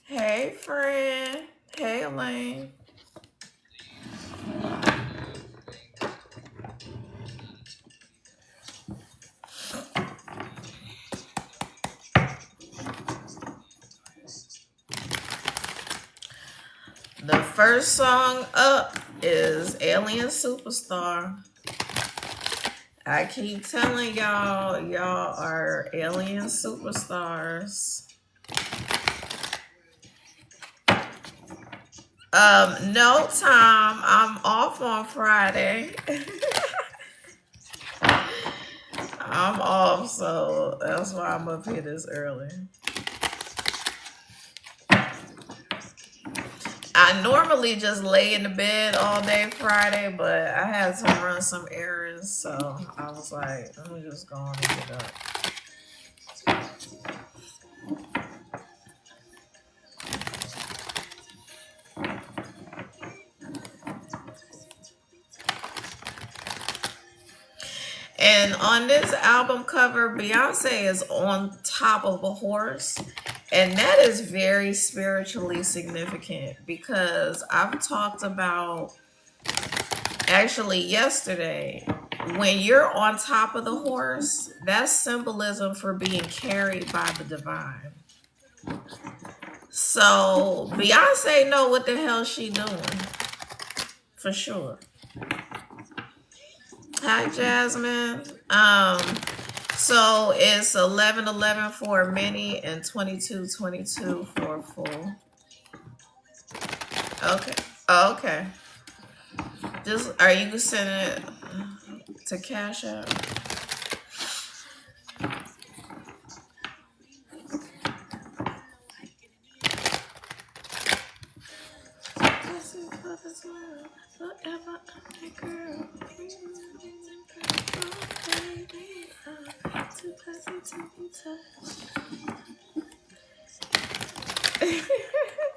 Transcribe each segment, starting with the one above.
Hey, friend. Hey, Elaine. The first song up is Alien Superstar. I keep telling y'all, y'all are alien superstars. No, Tom, I'm off on Friday. I'm off, so that's why I'm up here this early. I normally just lay in the bed all day Friday, but I had to run some errands, so I was like, let me just go on and get up. And on this album cover, Beyonce is on top of a horse. And that is very spiritually significant because I've talked about actually yesterday when you're on top of the horse, that's symbolism for being carried by the divine. So Beyonce know what the hell she doing for sure. Hi, Jasmine. So it's 11:11 for a mini and 22:22 for a full. Okay. Okay. Just are you sending it to Cash App?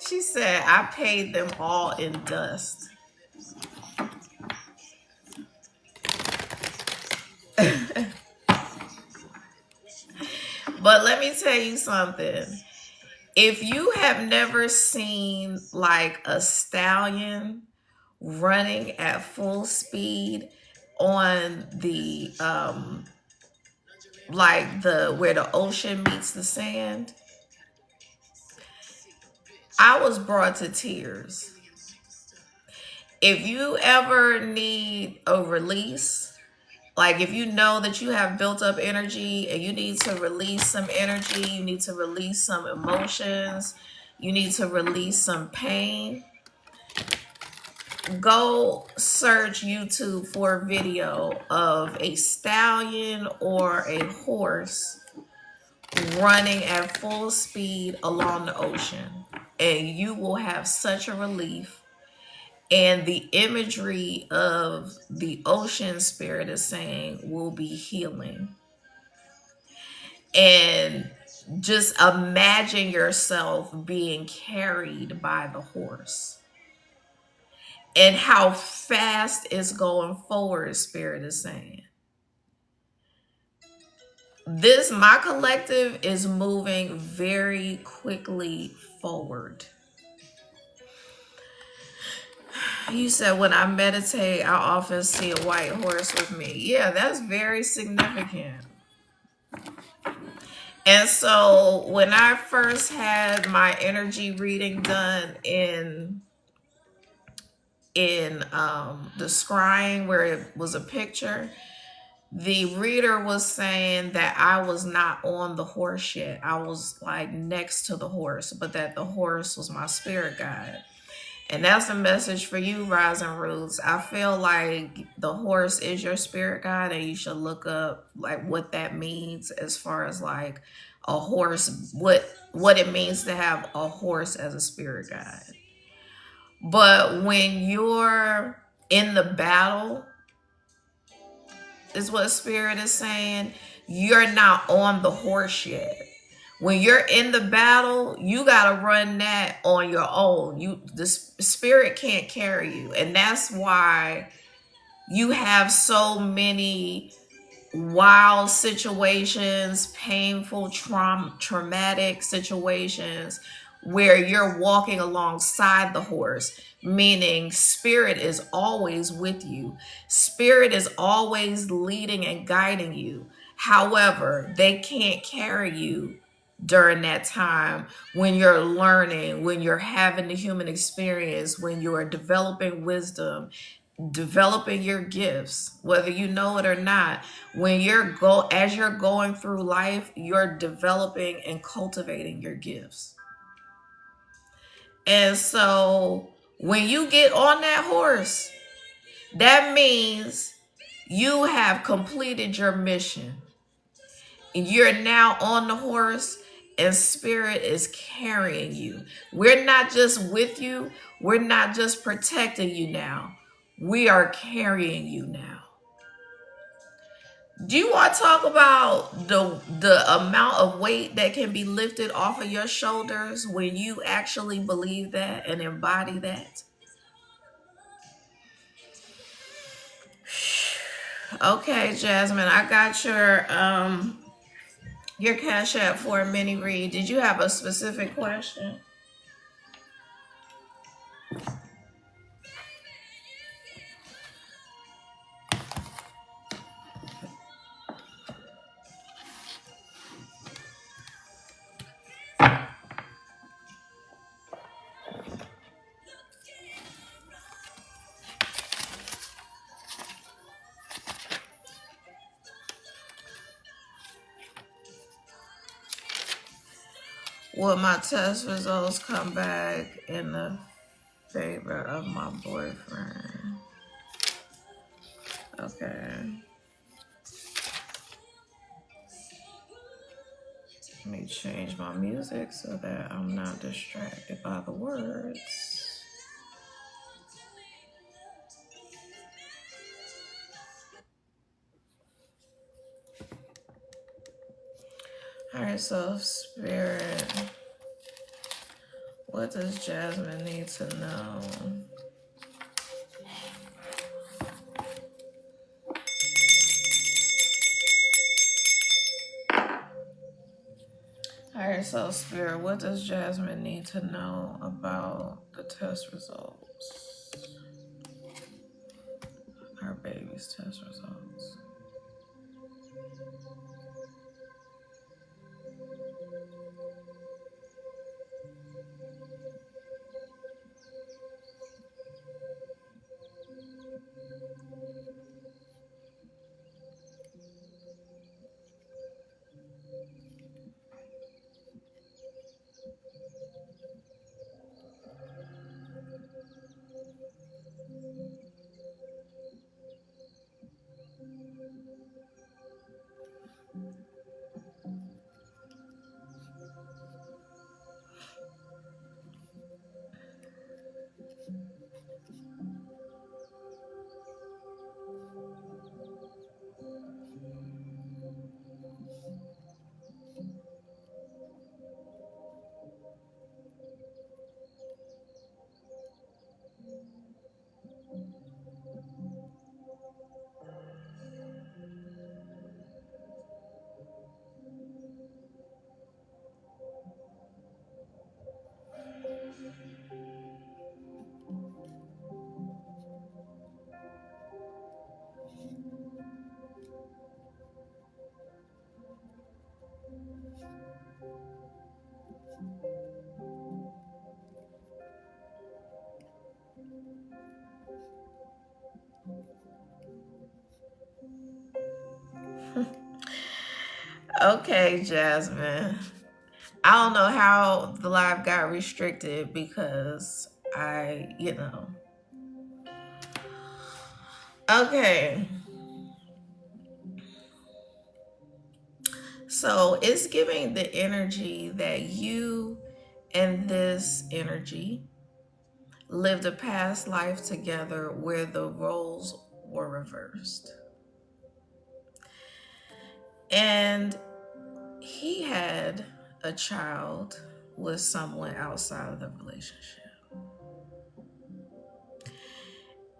She said, I paid them all in dust. But let me tell you something. If you have never seen like a stallion running at full speed on the like the where the ocean meets the sand, I was brought to tears. If you ever need a release, like if you know that you have built up energy and you need to release some energy, you need to release some emotions, you need to release some pain, go search YouTube for a video of a stallion or a horse running at full speed along the ocean. And you will have such a relief. And the imagery of the ocean spirit is saying will be healing. And just imagine yourself being carried by the horse and how fast it's going forward, spirit is saying. This, my collective, is moving very quickly forward. You said when I meditate, I often see a white horse with me. Yeah, that's very significant. And so when I first had my energy reading done in the scrying where it was a picture, the reader was saying that I was not on the horse yet. I was like next to the horse, but that the horse was my spirit guide. And that's a message for you, Rising Roots. I feel like the horse is your spirit guide, and you should look up like what that means as far as like a horse, what it means to have a horse as a spirit guide. But when you're in the battle, is what spirit is saying, you're not on the horse yet. When you're in the battle, you got to run that on your own. The spirit can't carry you. And that's why you have so many wild situations, painful, traumatic situations where you're walking alongside the horse, meaning spirit is always with you. Spirit is always leading and guiding you. However, they can't carry you during that time when you're learning, when you're having the human experience, when you're developing wisdom, developing your gifts, whether you know it or not. When as you're going through life, you're developing and cultivating your gifts. And so when you get on that horse, that means you have completed your mission. You're now on the horse and spirit is carrying you. We're not just with you, we're not just protecting you now. We are carrying you now. Do you want to talk about the amount of weight that can be lifted off of your shoulders when you actually believe that and embody that? Okay, Jasmine, I got your Cash App for a mini read. Did you have a specific question? Will my test results come back in the favor of my boyfriend? Okay. Let me change my music so that I'm not distracted by the words. All right, so spirit, what does Jasmine need to know? All right, so spirit, what does Jasmine need to know about the test results? Our baby's test results. Okay, Jasmine. I don't know how the live got restricted because Okay. So it's giving the energy that you and this energy, lived a past life together where the roles were reversed. And he had a child with someone outside of the relationship.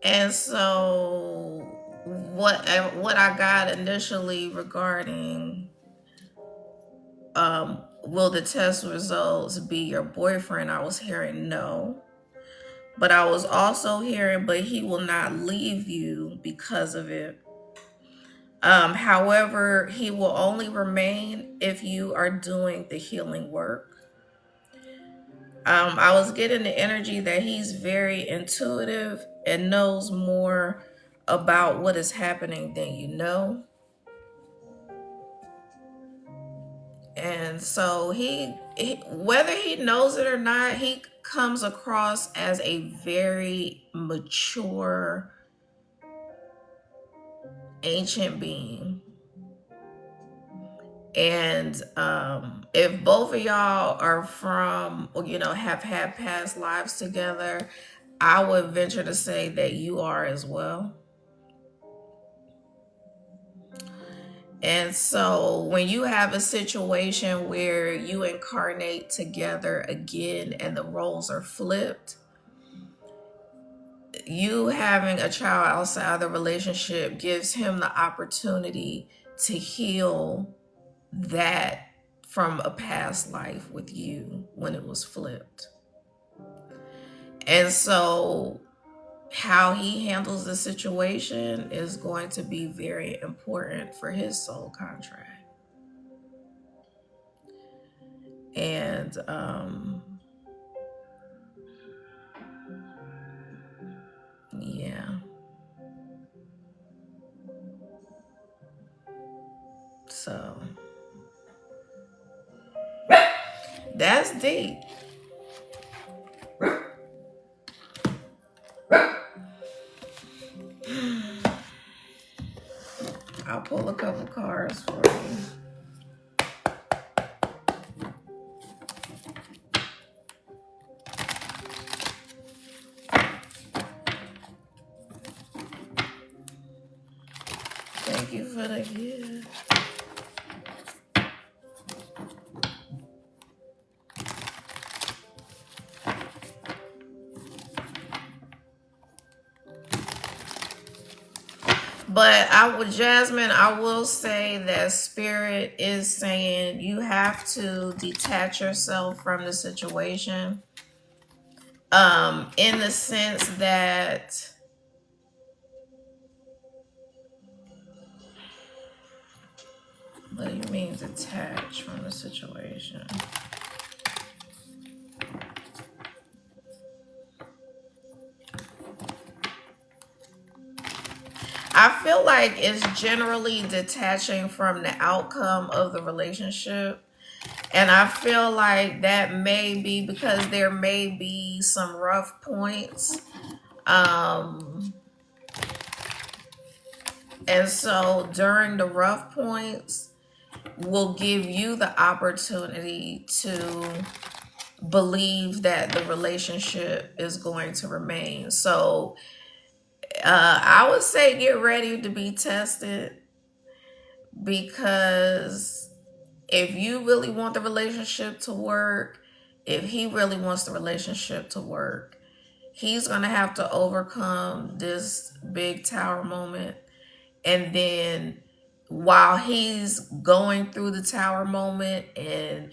And so what I got initially regarding will the test results be your boyfriend, I was hearing no. But I was also hearing, but he will not leave you because of it. However, he will only remain if you are doing the healing work. I was getting the energy that he's very intuitive and knows more about what is happening than you know. And so he, whether he knows it or not, he comes across as a very mature, ancient being. And if both of y'all are from, have had past lives together, I would venture to say that you are as well. And so when you have a situation where you incarnate together again and the roles are flipped, you having a child outside the relationship gives him the opportunity to heal that from a past life with you when it was flipped. And so how he handles the situation is going to be very important for his soul contract. And yeah. So that's deep. I'll pull a couple cards for you. Thank you for the gift. But Jasmine, I will say that Spirit is saying you have to detach yourself from the situation. In the sense that what do you mean detach from the situation? I feel like it's generally detaching from the outcome of the relationship. And I feel like that may be because there may be some rough points. And so during the rough points, will give you the opportunity to believe that the relationship is going to remain. So I would say get ready to be tested, because if you really want the relationship to work, if he really wants the relationship to work, he's going to have to overcome this big tower moment. And then while he's going through the tower moment and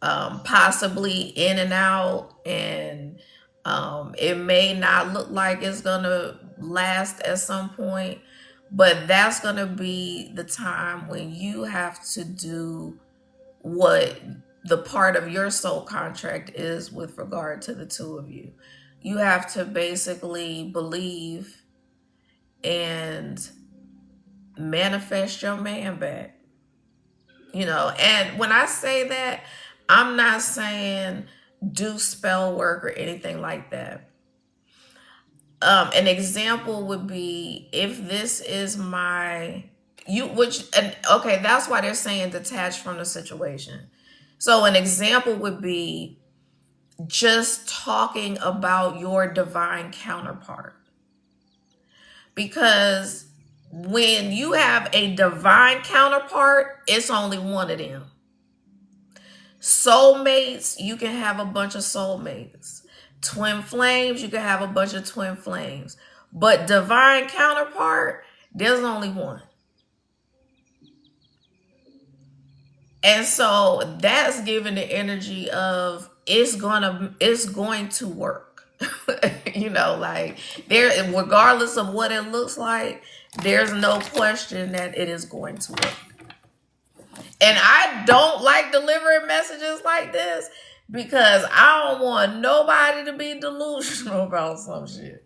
possibly in and out, and it may not look like it's going to last at some point, but that's going to be the time when you have to do what the part of your soul contract is with regard to the two of you. You have to basically believe and manifest your man back. And when I say that, I'm not saying do spell work or anything like that. An example would be if this is okay, that's why they're saying detach from the situation. So an example would be just talking about your divine counterpart. Because when you have a divine counterpart, it's only one of them. Soulmates, you can have a bunch of soulmates. Twin flames, you can have a bunch of twin flames. But divine counterpart, there's only one. And so that's giving the energy of it's going to work. You know, like there, regardless of what it looks like, there's no question that it is going to work. And I don't like delivering messages like this because I don't want nobody to be delusional about some shit.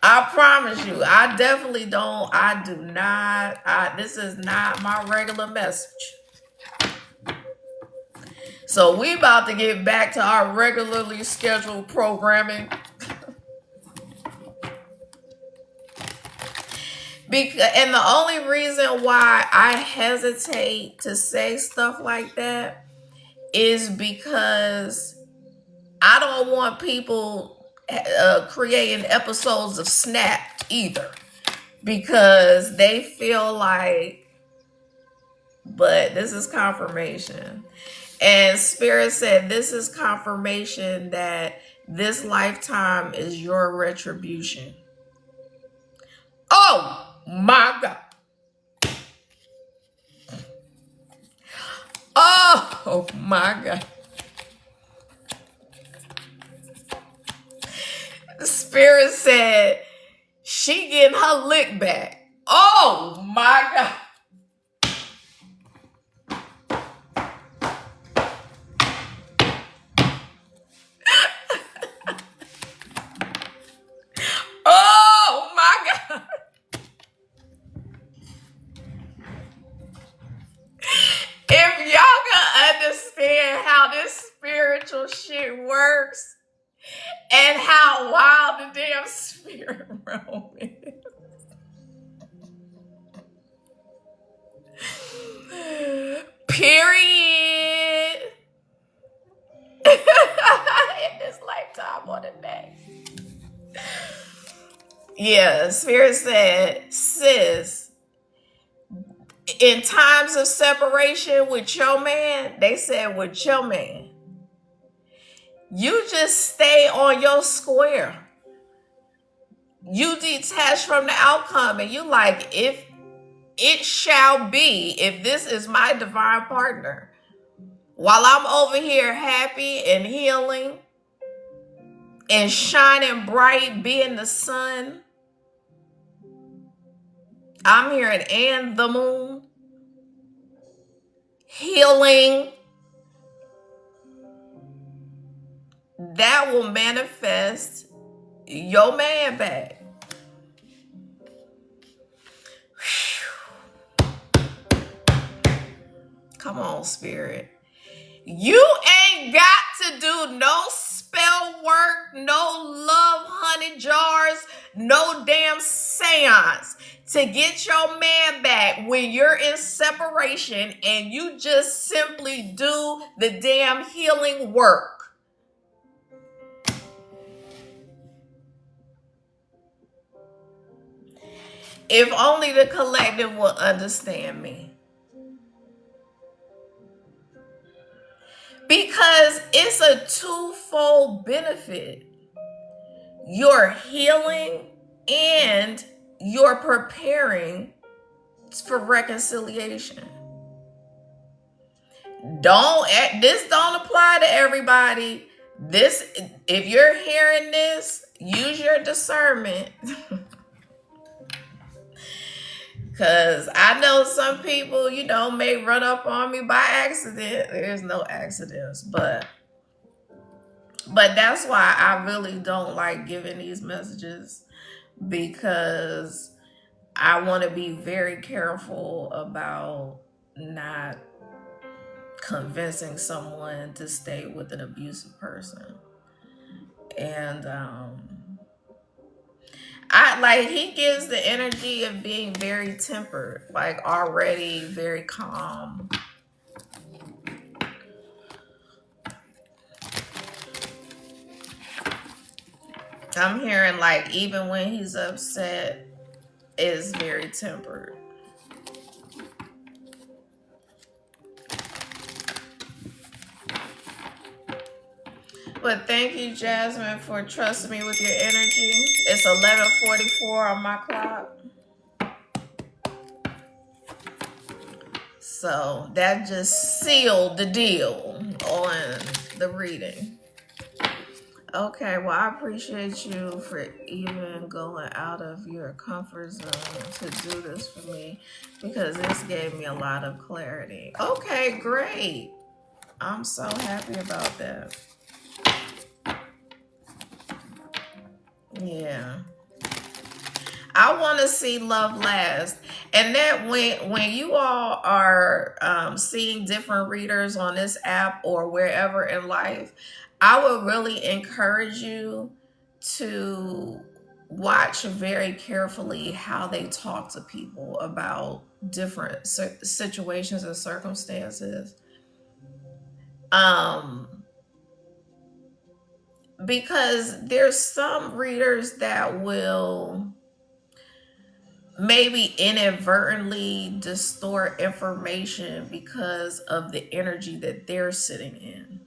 I promise you, I definitely don't. I do not. This is not my regular message. So we about to get back to our regularly scheduled programming. And the only reason why I hesitate to say stuff like that is because I don't want people creating episodes of Snapped either, because they feel like, but this is confirmation. And Spirit said, this is confirmation that this lifetime is your retribution. Oh my God. Oh my God. Spirit said, she getting her lick back. Oh my God. Oh my God. If y'all can understand how this spiritual shit works and how wild the damn spirit realm is. Period. In this lifetime or the next. Yeah, Spirit said, sis, in times of separation with your man, they said with your man, you just stay on your square. You detach from the outcome and you like, if it shall be, if this is my divine partner, while I'm over here happy and healing and shining bright, being the sun, I'm here and the moon, healing, that will manifest your man back. Come on, Spirit. You ain't got to do no spell work, no love honey jars, no damn seance to get your man back when you're in separation, and you just simply do the damn healing work. If only the collective will understand me. Because it's a twofold benefit. You're healing and you're preparing for reconciliation. This don't apply to everybody. This, if you're hearing this, use your discernment. Because I know some people, may run up on me by accident. There's no accidents. But that's why I really don't like giving these messages, because I want to be very careful about not convincing someone to stay with an abusive person. And he gives the energy of being very tempered, like already very calm. I'm hearing like even when he's upset, is very tempered. But thank you, Jasmine, for trusting me with your energy. It's 11:44 on my clock. So that just sealed the deal on the reading. Okay, well, I appreciate you for even going out of your comfort zone to do this for me, because this gave me a lot of clarity. Okay, great. I'm so happy about that. Yeah. I want to see love last. And that when you all are seeing different readers on this app or wherever in life, I would really encourage you to watch very carefully how they talk to people about different situations and circumstances. Because there's some readers that will maybe inadvertently distort information because of the energy that they're sitting in.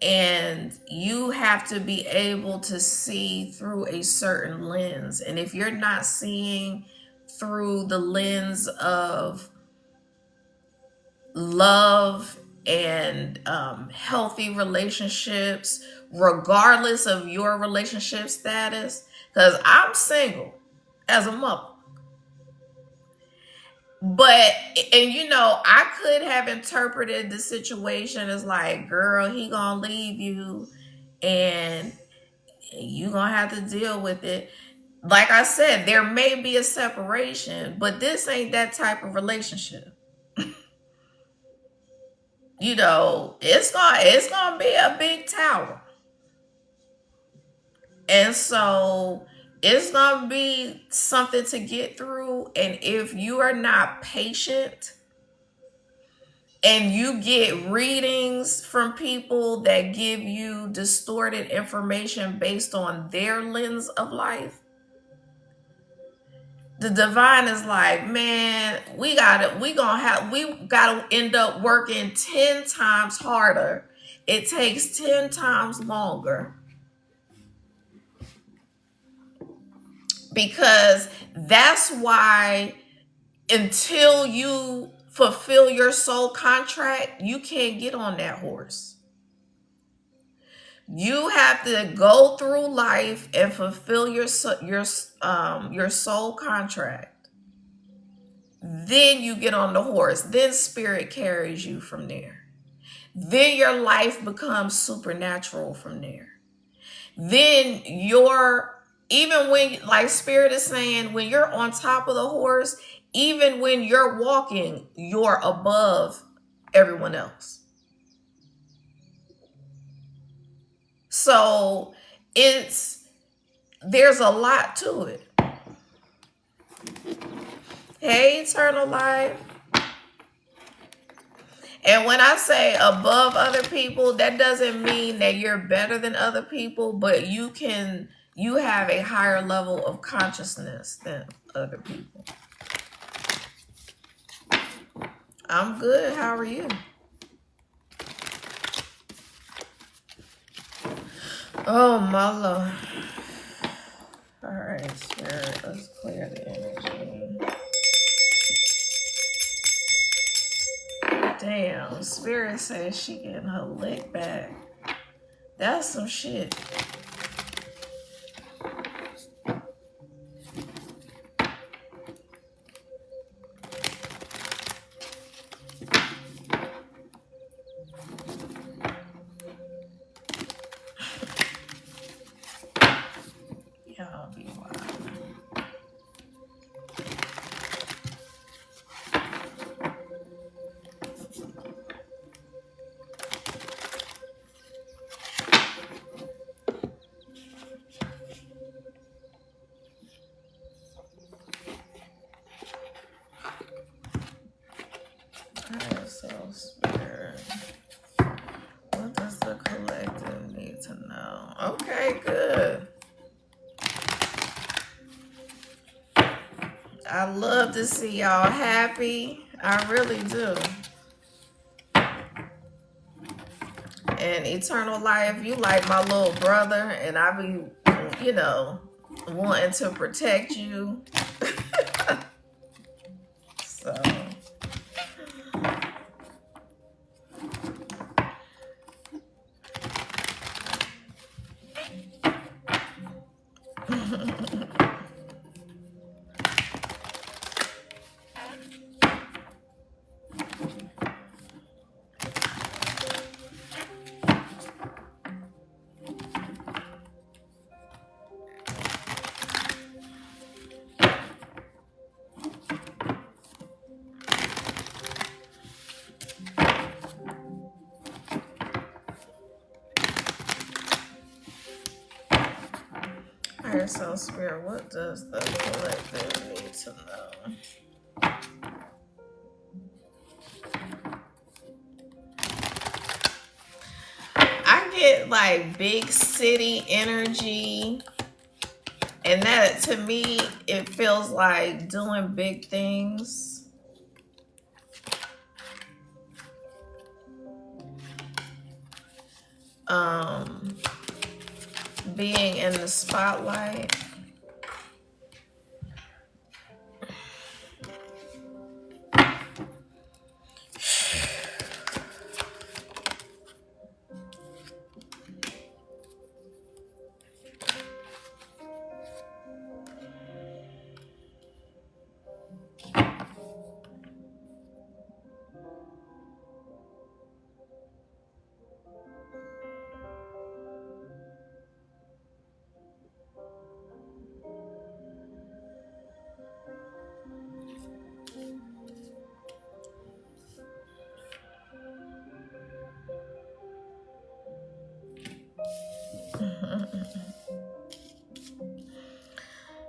And you have to be able to see through a certain lens. And if you're not seeing through the lens of love and healthy relationships, regardless of your relationship status, because I'm single as a mother. But, and you know, I could have interpreted the situation as like, girl, he gonna leave you and you gonna have to deal with it. Like I said, there may be a separation, but this ain't that type of relationship. You know, it's gonna be a big tower. And so it's gonna be something to get through. And if you are not patient and you get readings from people that give you distorted information based on their lens of life, the divine is like, man, we gotta end up working 10 times harder. It takes 10 times longer, because that's why until you fulfill your soul contract, you can't get on that horse. You have to go through life and fulfill your soul contract. Then you get on the horse. Then spirit carries you from there. Then your life becomes supernatural from there. Then even when, like spirit is saying, when you're on top of the horse, even when you're walking, you're above everyone else. So there's a lot to it. Hey, eternal life. And when I say above other people, that doesn't mean that you're better than other people, but you have a higher level of consciousness than other people. I'm good. How are you? Oh, my Lord. All right, Spirit, let's clear the energy. Damn, Spirit says she getting her lick back. That's some shit. Y'all be wild. Okay, good. I love to see y'all happy. I really do. And eternal life, you like my little brother, and I be, you know, wanting to protect you. So. Alright, so Spirit, what does the collective need to know? I get like big city energy, and that to me, it feels like doing big things. Being in the spotlight.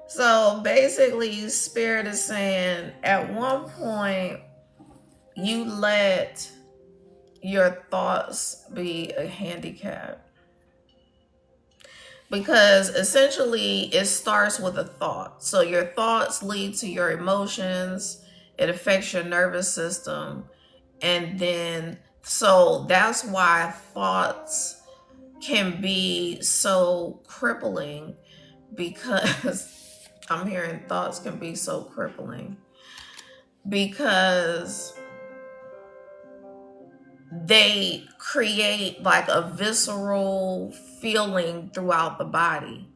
So basically, Spirit is saying at one point you let your thoughts be a handicap, because essentially it starts with a thought. So your thoughts lead to your emotions, it affects your nervous system, and then so that's why thoughts can be so crippling, because I'm hearing thoughts can be so crippling because they create like a visceral feeling throughout the body.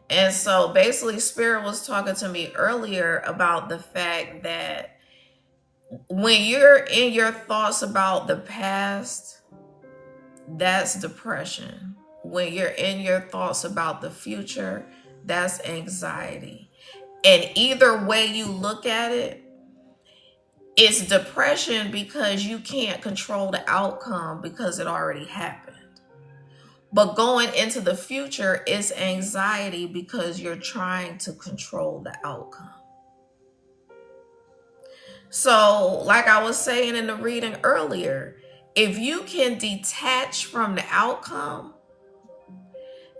And so basically, Spirit was talking to me earlier about the fact that when you're in your thoughts about the past, that's depression. When you're in your thoughts about the future, that's anxiety. And either way you look at it, it's depression because you can't control the outcome because it already happened. But going into the future is anxiety because you're trying to control the outcome. So, like I was saying in the reading earlier, if you can detach from the outcome,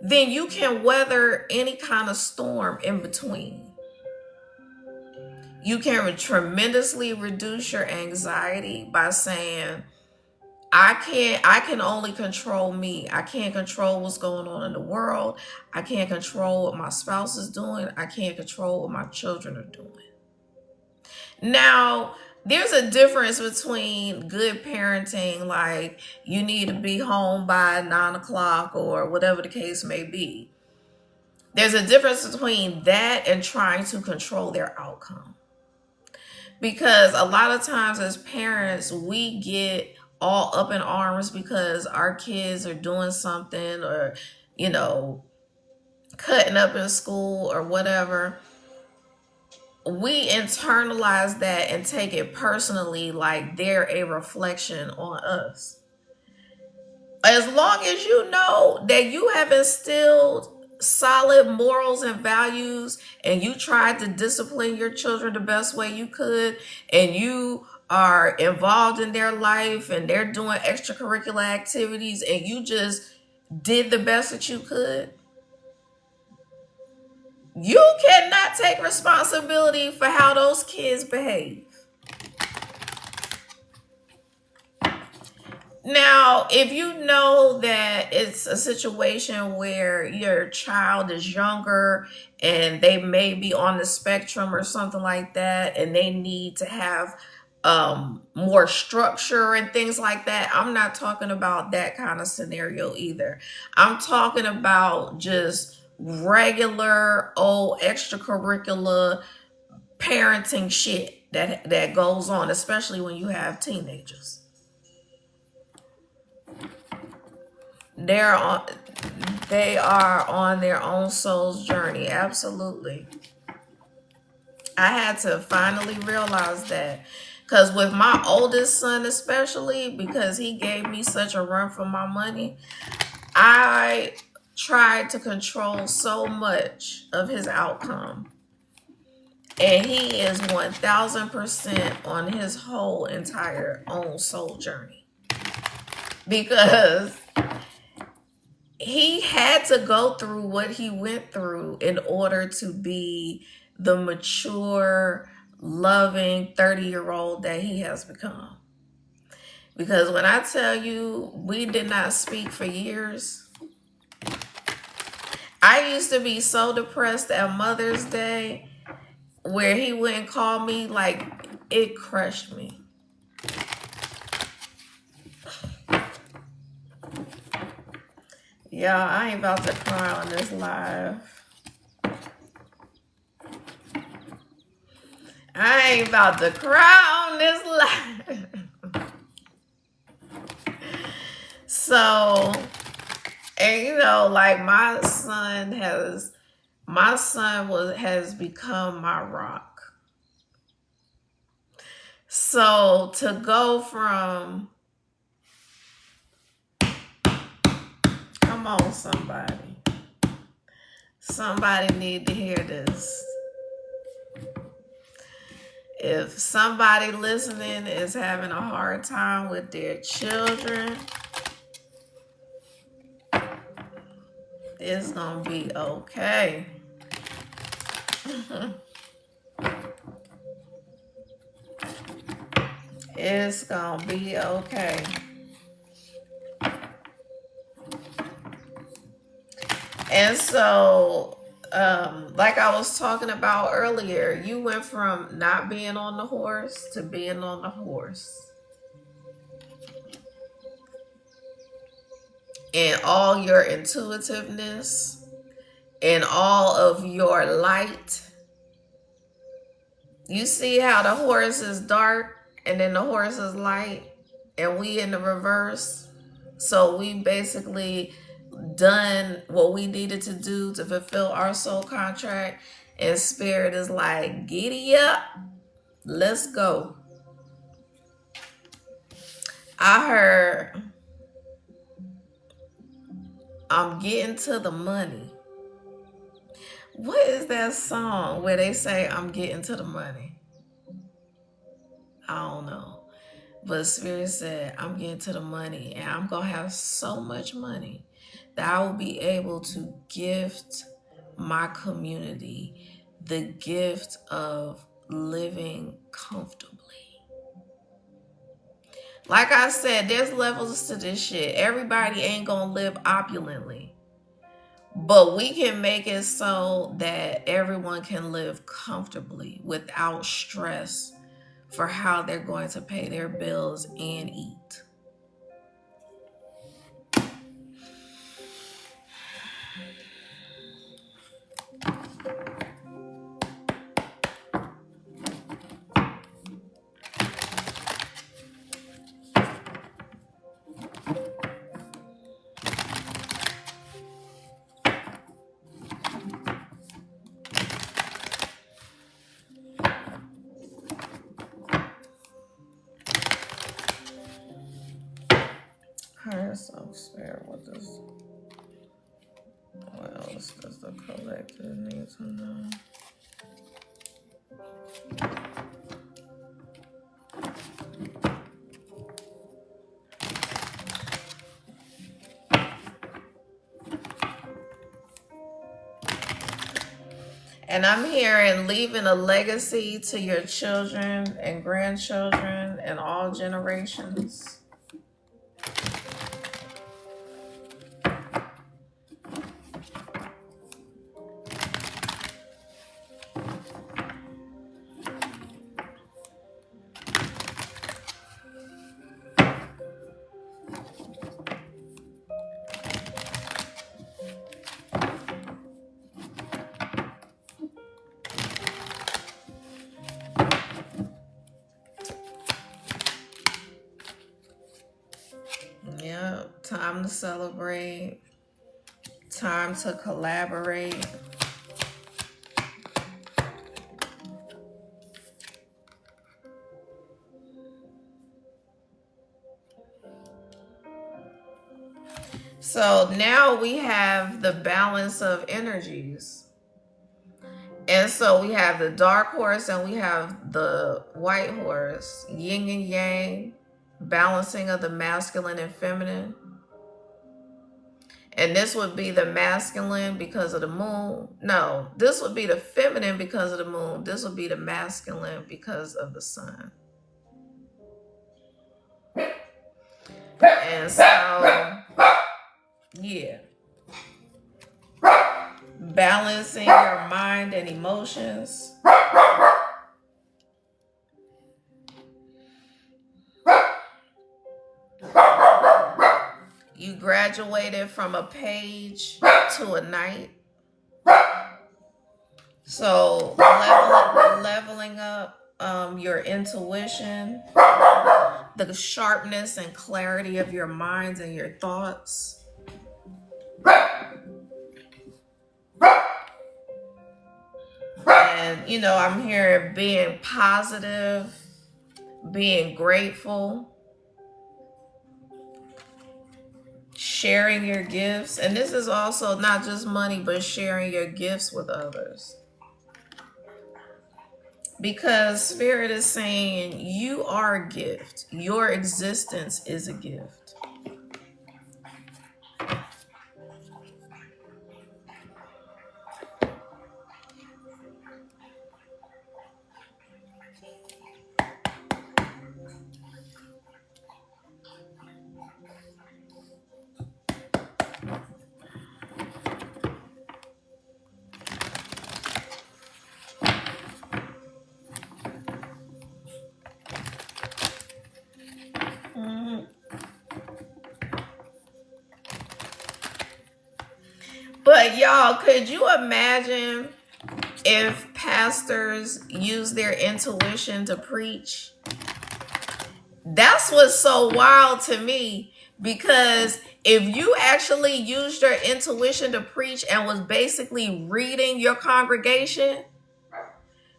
then you can weather any kind of storm in between. You can tremendously reduce your anxiety by saying, I can only control me. I can't control what's going on in the world. I can't control what my spouse is doing. I can't control what my children are doing. Now, there's a difference between good parenting, like you need to be home by 9 o'clock or whatever the case may be. There's a difference between that and trying to control their outcome. Because a lot of times as parents, we get all up in arms because our kids are doing something or, you know, cutting up in school or whatever. We internalize that and take it personally, like they're a reflection on us. As long as you know that you have instilled solid morals and values and you tried to discipline your children the best way you could, and you are involved in their life and they're doing extracurricular activities, and you just did the best that you could. You cannot take responsibility for how those kids behave. Now, if you know that it's a situation where your child is younger and they may be on the spectrum or something like that, and they need to have more structure and things like that, I'm not talking about that kind of scenario either. I'm talking about just regular old extracurricular parenting shit that goes on, especially when you have teenagers. They're on they are on their own soul's journey. Absolutely. I had to finally realize that. Because with my oldest son, especially, because he gave me such a run for my money, I tried to control so much of his outcome. And he is 1000% on his whole entire own soul journey. Because he had to go through what he went through in order to be the mature, loving 30-year-old that he has become. Because when I tell you we did not speak for years, I used to be so depressed at Mother's Day where he wouldn't call me, like, it crushed me. Y'all, I ain't about to cry on this live. I ain't about to cry on this live. So, and you know, like my son has become my rock. So to go from, come on, somebody need to hear this. If somebody listening is having a hard time with their children, it's gonna be okay. It's gonna be okay. And so, like I was talking about earlier, you went from not being on the horse to being on the horse. And all your intuitiveness and all of your light. You see how the horse is dark and then the horse is light, and we in the reverse. So we basically done what we needed to do to fulfill our soul contract, and spirit is like, giddy up, let's go. I heard, I'm getting to the money. What is that song where they say I'm getting to the money? I don't know. But Spirit said, I'm getting to the money, and I'm going to have so much money that I will be able to gift my community the gift of living comfortably. Like I said, there's levels to this shit. Everybody ain't going to live opulently. But we can make it so that everyone can live comfortably without stress for how they're going to pay their bills and eat. Higher self spirit, what else does the collective need to know? And I'm hearing leaving a legacy to your children and grandchildren and all generations. Yeah, time to celebrate, time to collaborate. So now we have the balance of energies. And so we have the dark horse and we have the white horse, yin and yang, balancing of the masculine and feminine. And this would be the masculine because of the moon. No, this would be the feminine because of the moon. This would be the masculine because of the sun. And so, yeah. Balancing your mind and emotions. You graduated from a page to a knight. So leveling up your intuition, the sharpness and clarity of your minds and your thoughts. And, you know, I'm hearing being positive, being grateful, sharing your gifts. And this is also not just money, but sharing your gifts with others. Because Spirit is saying you are a gift. Your existence is a gift. But y'all, could you imagine if pastors use their intuition to preach? That's what's so wild to me, because if you actually used your intuition to preach and was basically reading your congregation,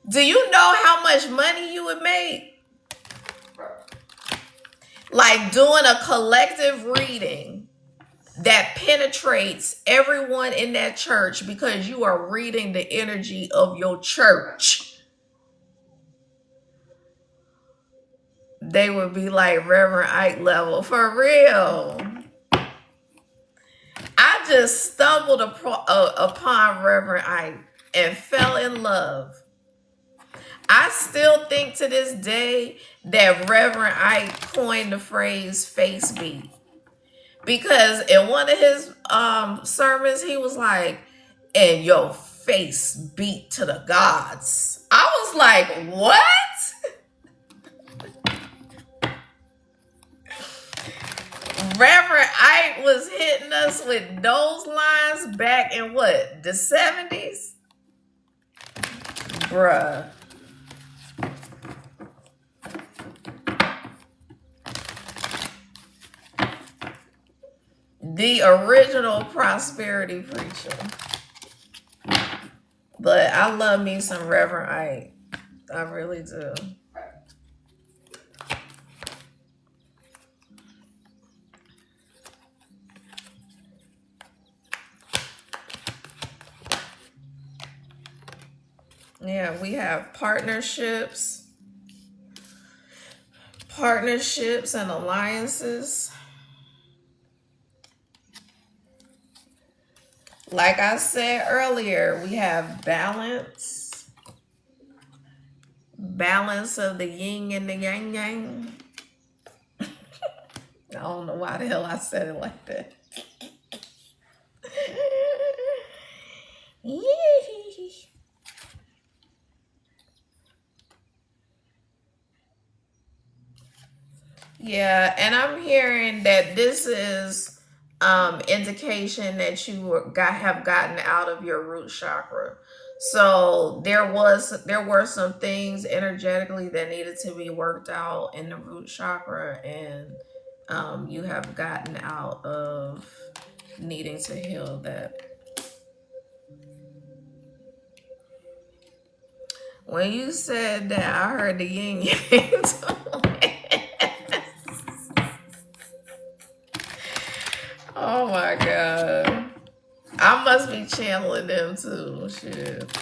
do you know how much money you would make? Like doing a collective reading that penetrates everyone in that church because you are reading the energy of your church. They would be like Reverend Ike level, for real. I just stumbled upon Reverend Ike and fell in love. I still think to this day that Reverend Ike coined the phrase face beat. Because in one of his sermons, he was like, and your face beat to the gods. I was like, what? Reverend Ike was hitting us with those lines back in what? The 70s? Bruh. The original prosperity preacher. But I love me some Reverend Ike. I really do. Yeah, we have partnerships and alliances. Like I said earlier, we have balance, balance of the yin and the yang yang. I don't know why the hell I said it like that. Yeah, and I'm hearing that this is indication that have gotten out of your root chakra. So there were some things energetically that needed to be worked out in the root chakra, and you have gotten out of needing to heal that. When you said that, I heard the yin yang. Oh my god. I must be channeling them too. Shit.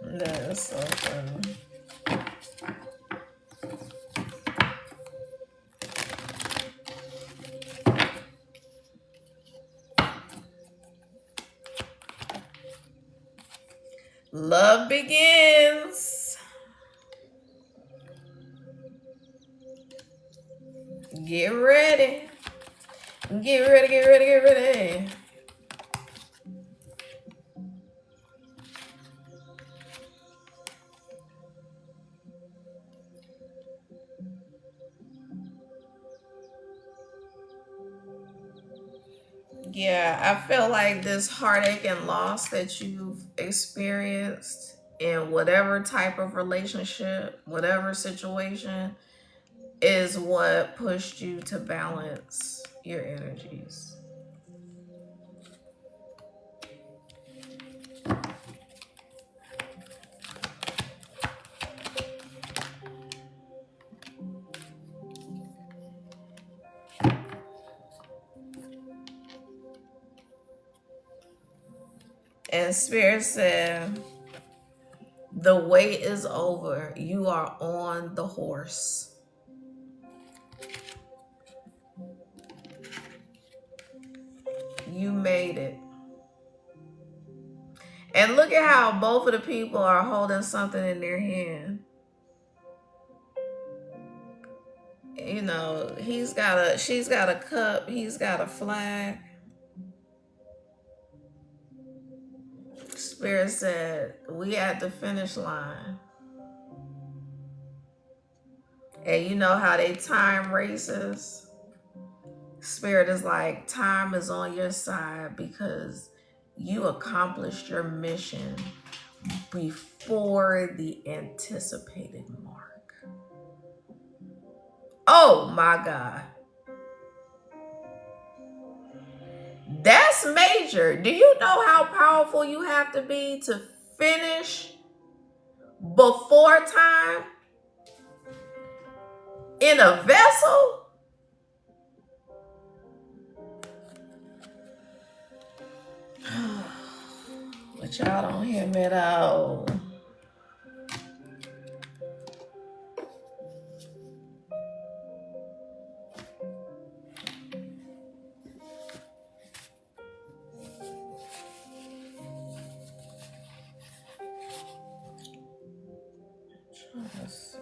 That's so funny. Love begins. Get ready. Get ready, get ready, get ready. Yeah, I feel like this heartache and loss that you've experienced in whatever type of relationship, whatever situation, is what pushed you to balance your energies. And Spirit said, the wait is over. You are on the horse. You made it. And look at how both of the people are holding something in their hand. You know, she's got a cup, he's got a flag. Spirit said, we at the finish line. And you know how they time races? Spirit is like, time is on your side because you accomplished your mission before the anticipated mark. Oh my God. That's major. Do you know how powerful you have to be to finish before time in a vessel? But y'all don't hear me though. Let's see.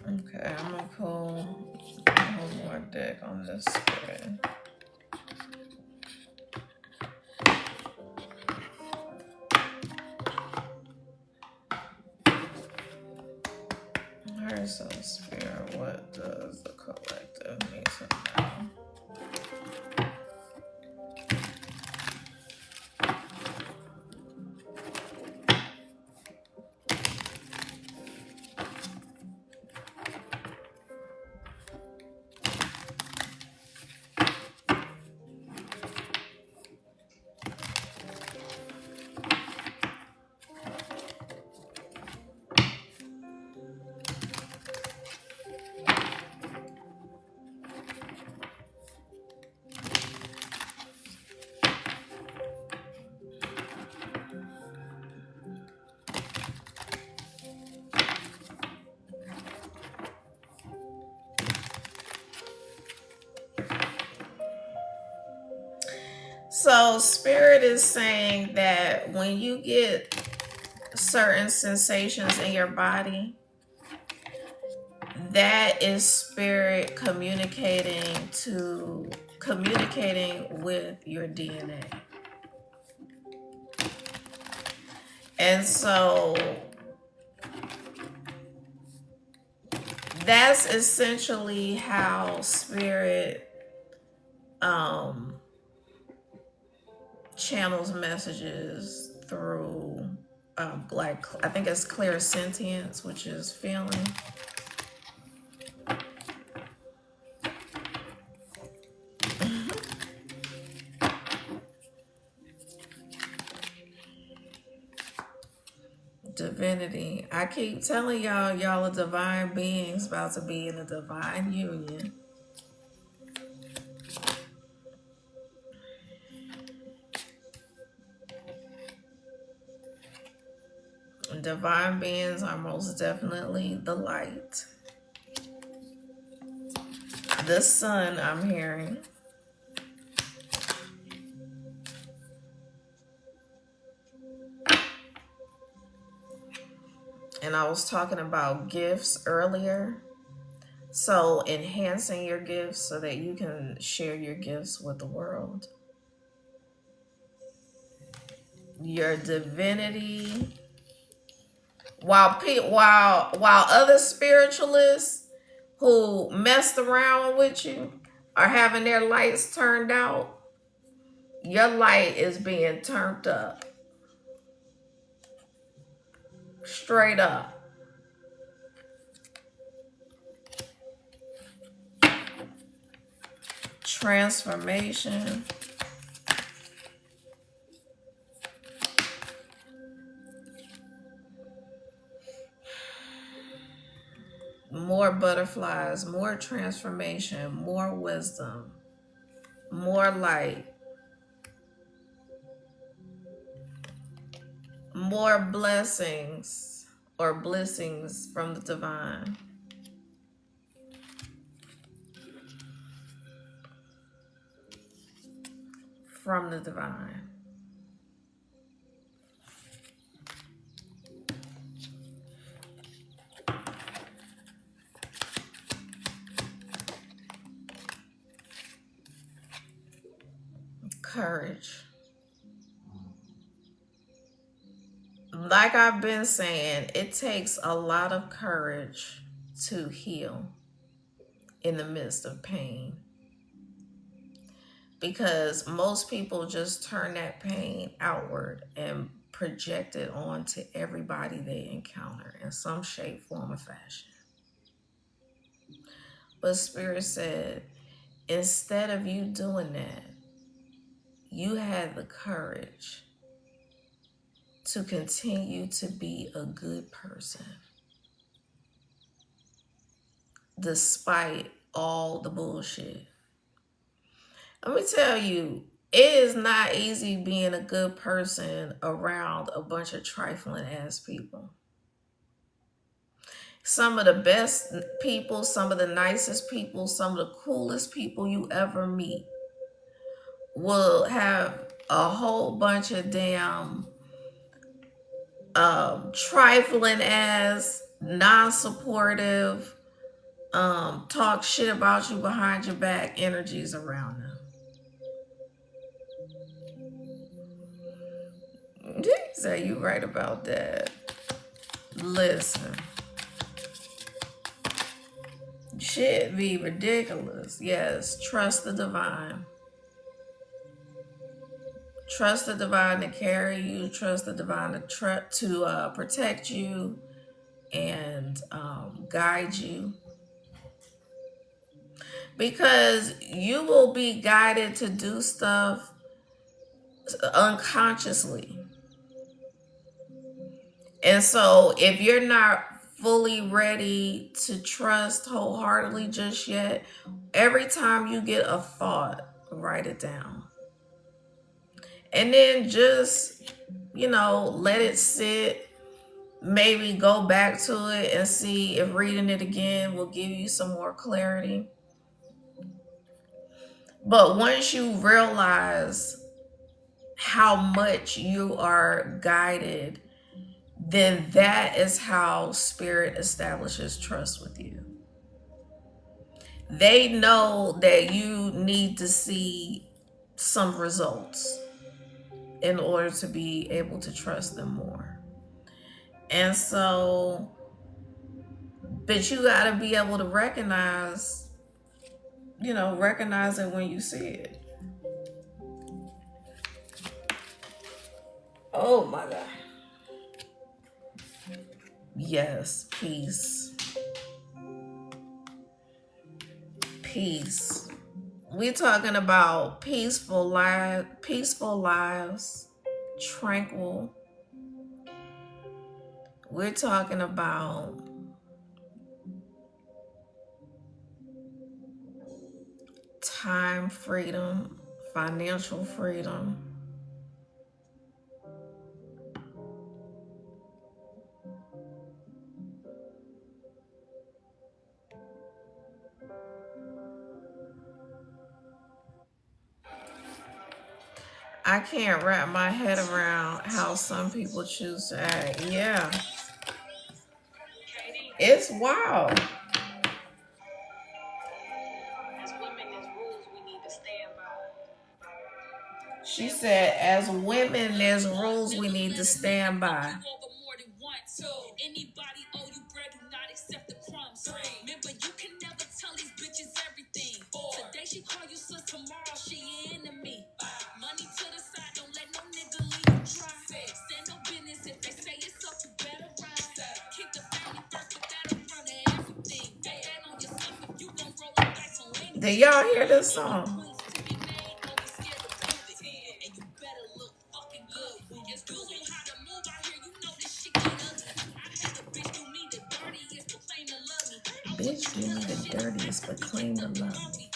Okay, I'm gonna pull one more deck on this spread. Alright, so Spirit, what does the collective need to know? So, Spirit is saying that when you get certain sensations in your body, that is Spirit communicating with your DNA. And so that's essentially how Spirit channels messages through like, I think it's clairsentience, which is feeling. Divinity. I keep telling y'all are divine beings about to be in a divine union. Divine beings are most definitely the light. The sun, I'm hearing. And I was talking about gifts earlier. So enhancing your gifts so that you can share your gifts with the world. Your divinity. While other spiritualists who messed around with you are having their lights turned out, your light is being turned up. Straight up. Transformation. More butterflies, more transformation, more wisdom, more light, more blessings or blessings from the divine. From the divine. Courage. Like I've been saying, it takes a lot of courage to heal in the midst of pain. Because most people just turn that pain outward and project it onto everybody they encounter in some shape, form, or fashion. But Spirit said, instead of you doing that, you had the courage to continue to be a good person despite all the bullshit. Let me tell you, it is not easy being a good person around a bunch of trifling ass people. Some of the best people, some of the nicest people, some of the coolest people you ever meet will have a whole bunch of damn trifling ass, non-supportive, talk shit about you behind your back energies around them. So you right about that. Listen. Shit be ridiculous. Yes, trust the divine. Trust the divine to carry you. Trust the divine to protect you and guide you. Because you will be guided to do stuff unconsciously. And so if you're not fully ready to trust wholeheartedly just yet, every time you get a thought, write it down. And then just, let it sit. Maybe go back to it and see if reading it again will give you some more clarity. But once you realize how much you are guided, then that is how spirit establishes trust with you. They know that you need to see some results in order to be able to trust them more. And so, but you got to be able to recognize, recognize it when you see it. Oh my God. Yes, peace. Peace. We're talking about peaceful lives, tranquil. We're talking about time freedom, financial freedom. I can't wrap my head around how some people choose to act. Yeah. It's wild. She said, as women, there's rules we need to stand by. Anybody owe you bread, do not accept the crumbs. Remember, you can never tell these bitches everything. Today she call you sis, tomorrow she your enemy. Money to the side, don't let no nigga leave you dry. Stand no business if they say it's up, you better ride. Keep the family first, put that in front of everything. Bet that on yourself if you gon' roll the dice on anything. Did y'all hear this song? Bitch, do me the dirtiest, but claim to love me.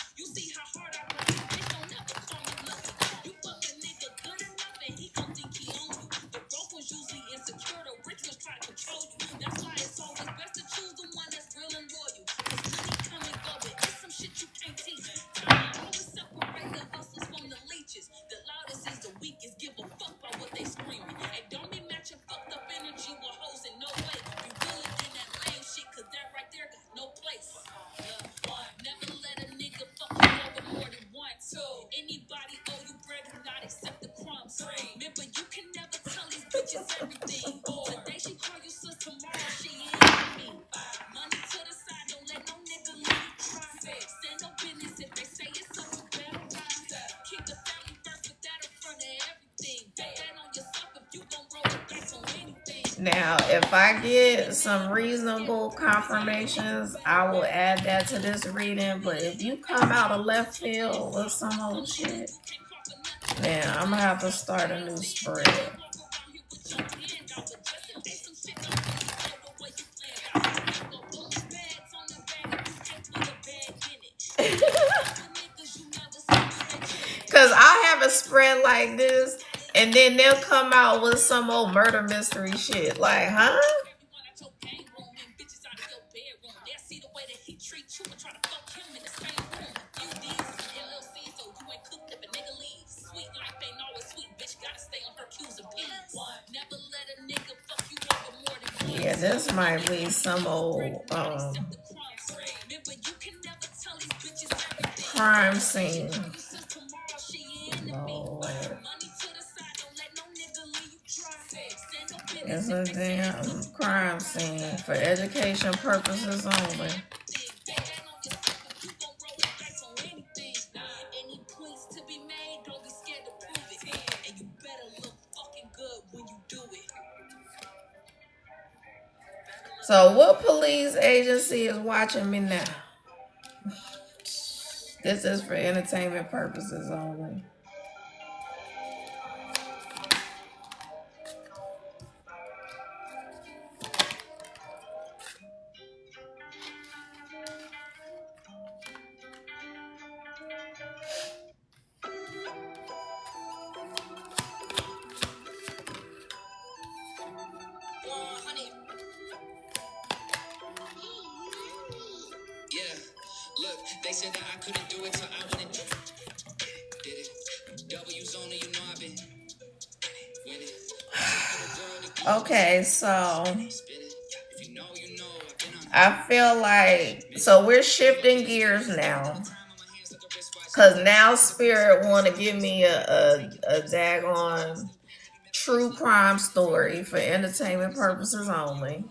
Anybody owe you bread, do not accept the crumbs. Remember, you can never tell these bitches everything. Today she call you sis, tomorrow she your enemy. Money to the side, don't let no nigga leave you dry. Stand no business if they say it's up, you better ride. Keep the family first, put that in front of everything. Bet that on yourself if you gon' roll the dice on anything. Now, if I get some reasonable confirmations, I will add that to this reading. But if you come out of left field with some old shit, then I'm gonna have to start a new spread. Cause I have a spread like this, and then they'll come out with some old murder mystery shit. Like, huh? Yeah, this might be some old crime scene. Lord. It's a damn crime scene for education purposes only. So what police agency is watching me now? This is for entertainment purposes only. They said that I couldn't do it, so I went and did it. W's on it, you know I've been Okay, so I feel like so we're shifting gears now, cause now Spirit want to give me a daggone true crime story for entertainment purposes only.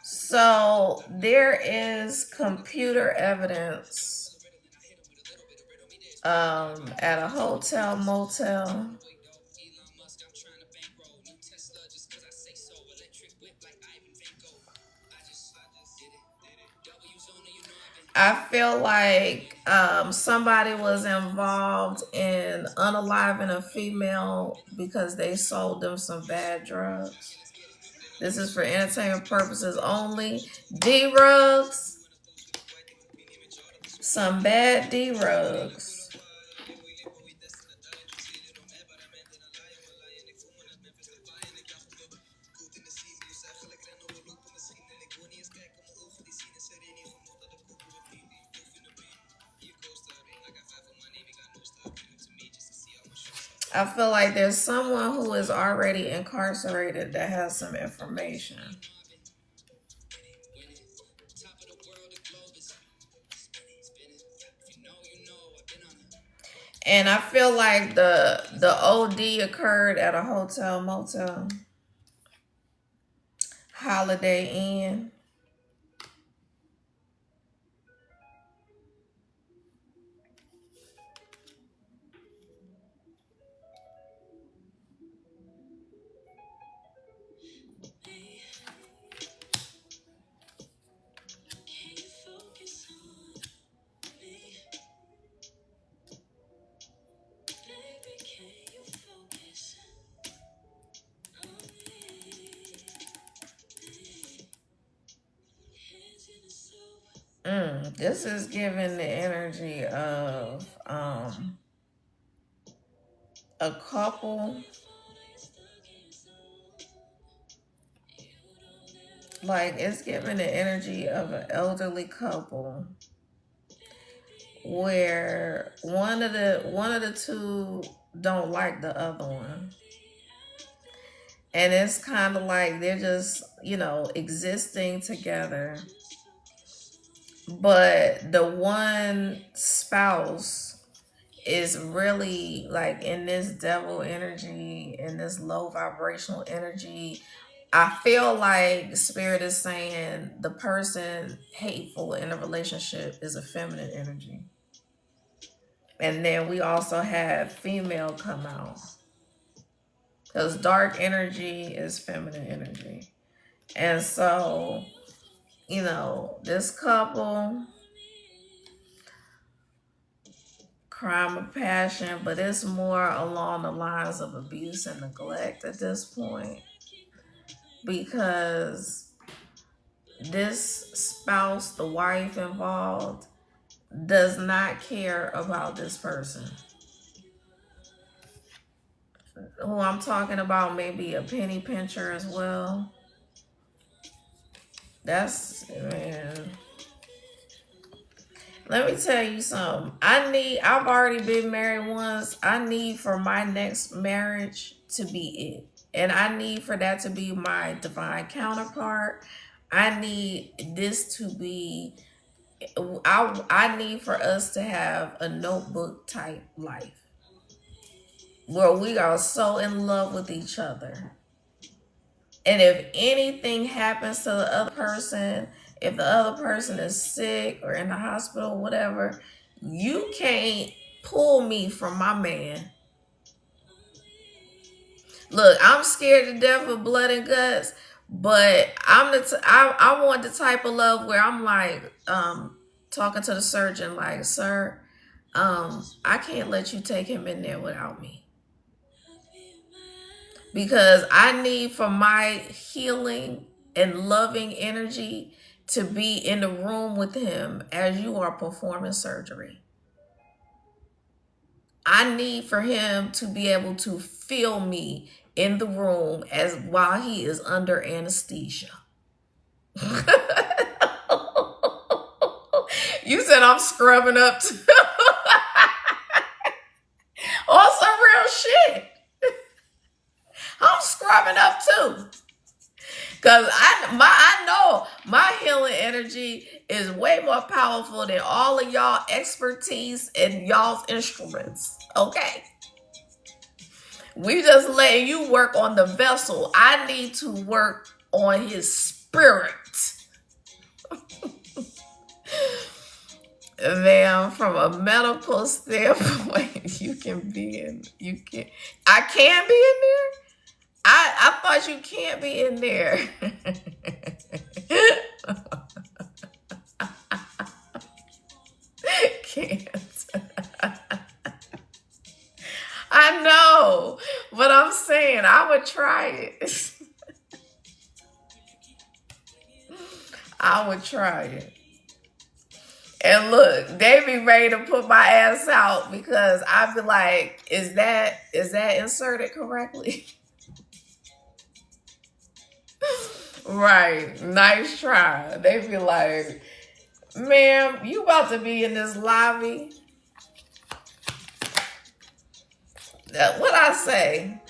So there is computer evidence at a hotel motel. I feel like somebody was involved in unaliving a female because they sold them some bad drugs. This is for entertainment purposes only. D-rugs, some bad D-rugs. I feel like there's someone who is already incarcerated that has some information. And I feel like the OD occurred at a hotel motel, Holiday Inn. This is giving the energy of a couple, like it's giving the energy of an elderly couple where one of the two don't like the other one. And it's kind of like they're just, existing together. But the one spouse is really like in this devil energy, in this low vibrational energy. I feel like Spirit is saying the person hateful in a relationship is a feminine energy. And then we also have female come out. Because dark energy is feminine energy. And so, this couple, crime of passion, but it's more along the lines of abuse and neglect at this point. Because this spouse, the wife involved, does not care about this person. Who I'm talking about, maybe a penny pincher as well. Man. Let me tell you something. I've already been married once. I need for my next marriage to be it. And I need for that to be my divine counterpart. I need this to be, I need for us to have a notebook type life where we are so in love with each other. And if anything happens to the other person, if the other person is sick or in the hospital, whatever, you can't pull me from my man. Look, I'm scared to death of blood and guts, but I want the type of love where I'm like talking to the surgeon, like, sir, I can't let you take him in there without me. Because I need for my healing and loving energy to be in the room with him as you are performing surgery. I need for him to be able to feel me in the room as while he is under anesthesia. You said I'm scrubbing up on some real shit. I'm scrubbing up too. Cause I know my healing energy is way more powerful than all of y'all expertise and y'all's instruments. Okay. We just letting you work on the vessel. I need to work on his spirit. Man, from a medical standpoint, you can be in. You can. I can be in there. I thought you can't be in there. Can't. I know, but I'm saying I would try it. I would try it. And look, they be ready to put my ass out because I'd be like, is that inserted correctly? Right. Nice try. They be like, ma'am, you about to be in this lobby. What I say?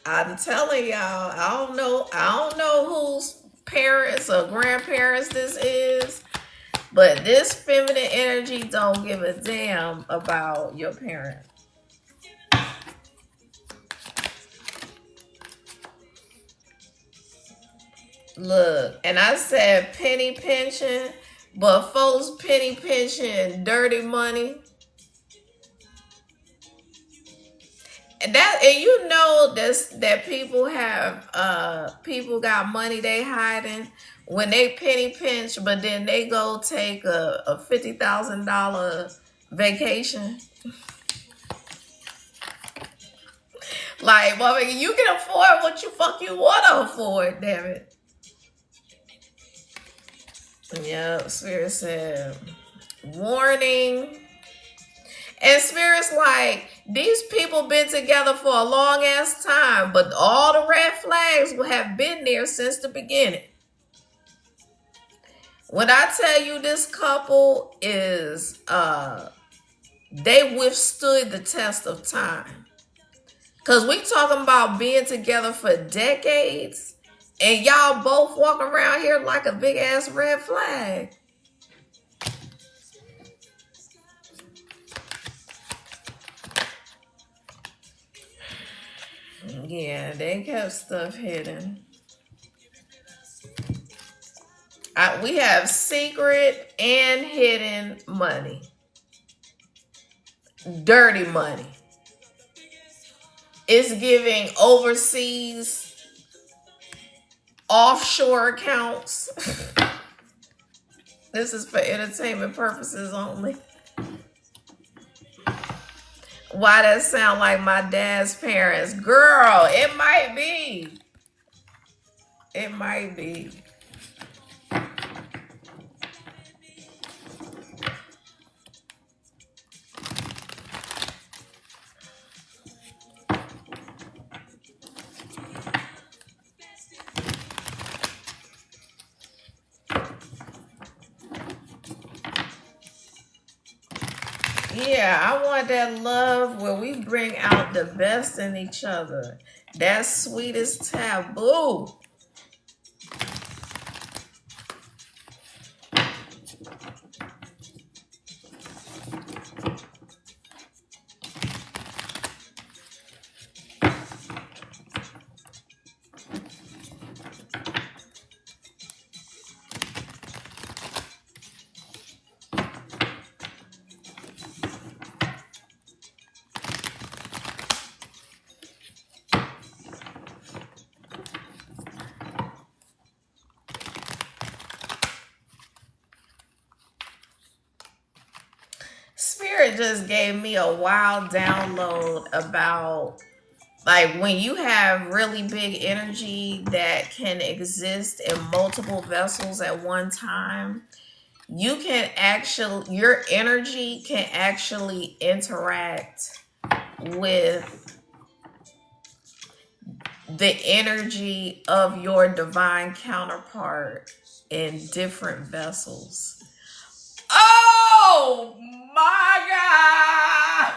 I'm telling y'all, I don't know whose parents or grandparents this is, but this feminine energy don't give a damn about your parents. Look, and I said penny pension, but folks penny pension dirty money. And you know this, that people have people got money they hiding when they penny pinch, but then they go take a $50,000 vacation. Like, well, you can afford what you want to afford, damn it. Yep, Spirit said, warning. And Spirit's like, these people been together for a long ass time, but all the red flags have been there since the beginning. When I tell you this couple is, they withstood the test of time. Because we talking about being together for decades, and y'all both walk around here like a big ass red flag. Yeah, they kept stuff hidden. We have secret and hidden money. Dirty money. It's giving overseas offshore accounts. This is for entertainment purposes only. Why that sound like my dad's parents? Girl, it might be. It might be. Yeah, I want that love where we bring out the best in each other. That sweetest taboo. Spirit just gave me a wild download about, like, when you have really big energy that can exist in multiple vessels at one time, you can actually, your energy can actually interact with the energy of your divine counterpart in different vessels. Oh my God!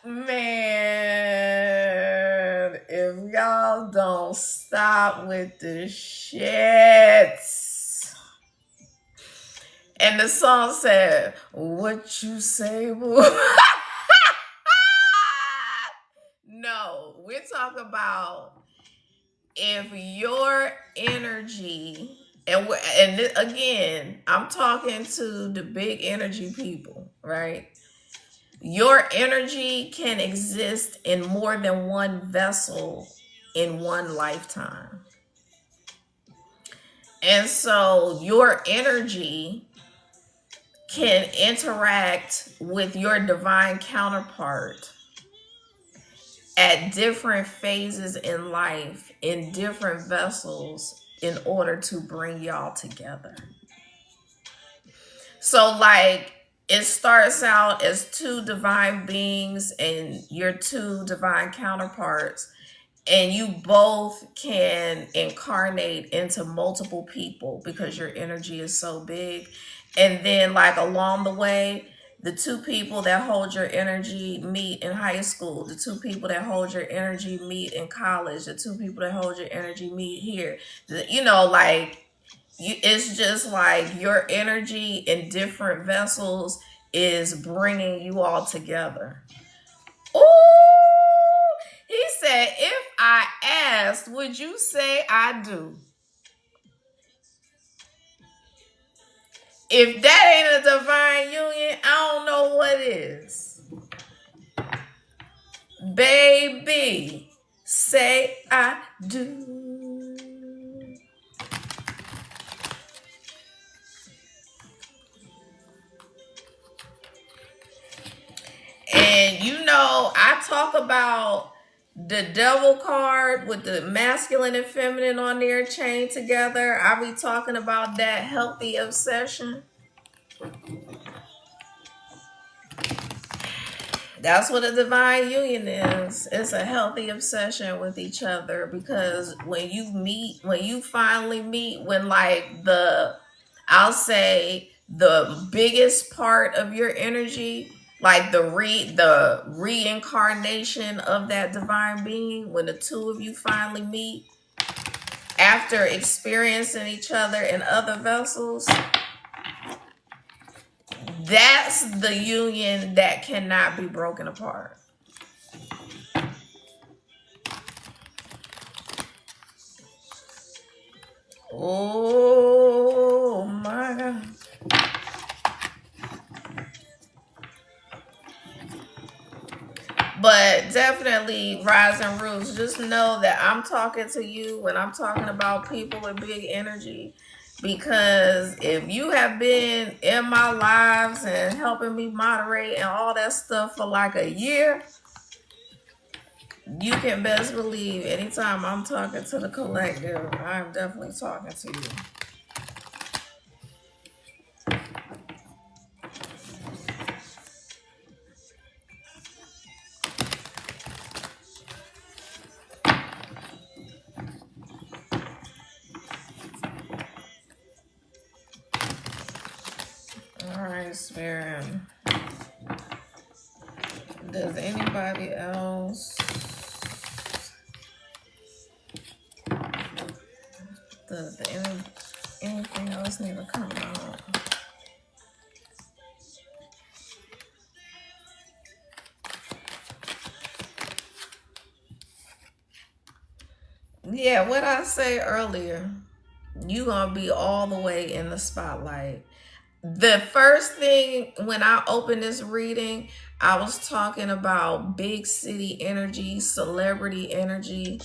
Man, if y'all don't stop with the shits. And the song said, "What you say, boo?" No, we're talking about if your energy, again, I'm talking to the big energy people, right? Your energy can exist in more than one vessel in one lifetime. And so your energy can interact with your divine counterpart at different phases in life in different vessels in order to bring y'all together. So, like, it starts out as two divine beings and your two divine counterparts, and you both can incarnate into multiple people because your energy is so big. And then, like, along the way, the two people that hold your energy meet in high school, the two people that hold your energy meet in college, the two people that hold your energy meet here. Like, it's just like your energy in different vessels is bringing you all together. Ooh, he said, if I asked, would you say I do? If that ain't a divine union, I don't know what is. Baby, say I do. And I talk about the devil card with the masculine and feminine on there chained together. I be talking about that healthy obsession. That's what a divine union is. It's a healthy obsession with each other, because when you finally meet, when like I'll say the biggest part of your energy, like the reincarnation of that divine being, when the two of you finally meet after experiencing each other in other vessels, that's the union that cannot be broken apart. Oh my God. But definitely, Rising Roots, just know that I'm talking to you when I'm talking about people with big energy. Because if you have been in my lives and helping me moderate and all that stuff for like a year, you can best believe anytime I'm talking to the collective, I'm definitely talking to you. All right, Spirit. Does anybody else? Does anything else need to come out? Yeah, what I say earlier, you gonna be all the way in the spotlight. The first thing when I opened this reading, I was talking about big city energy, celebrity energy.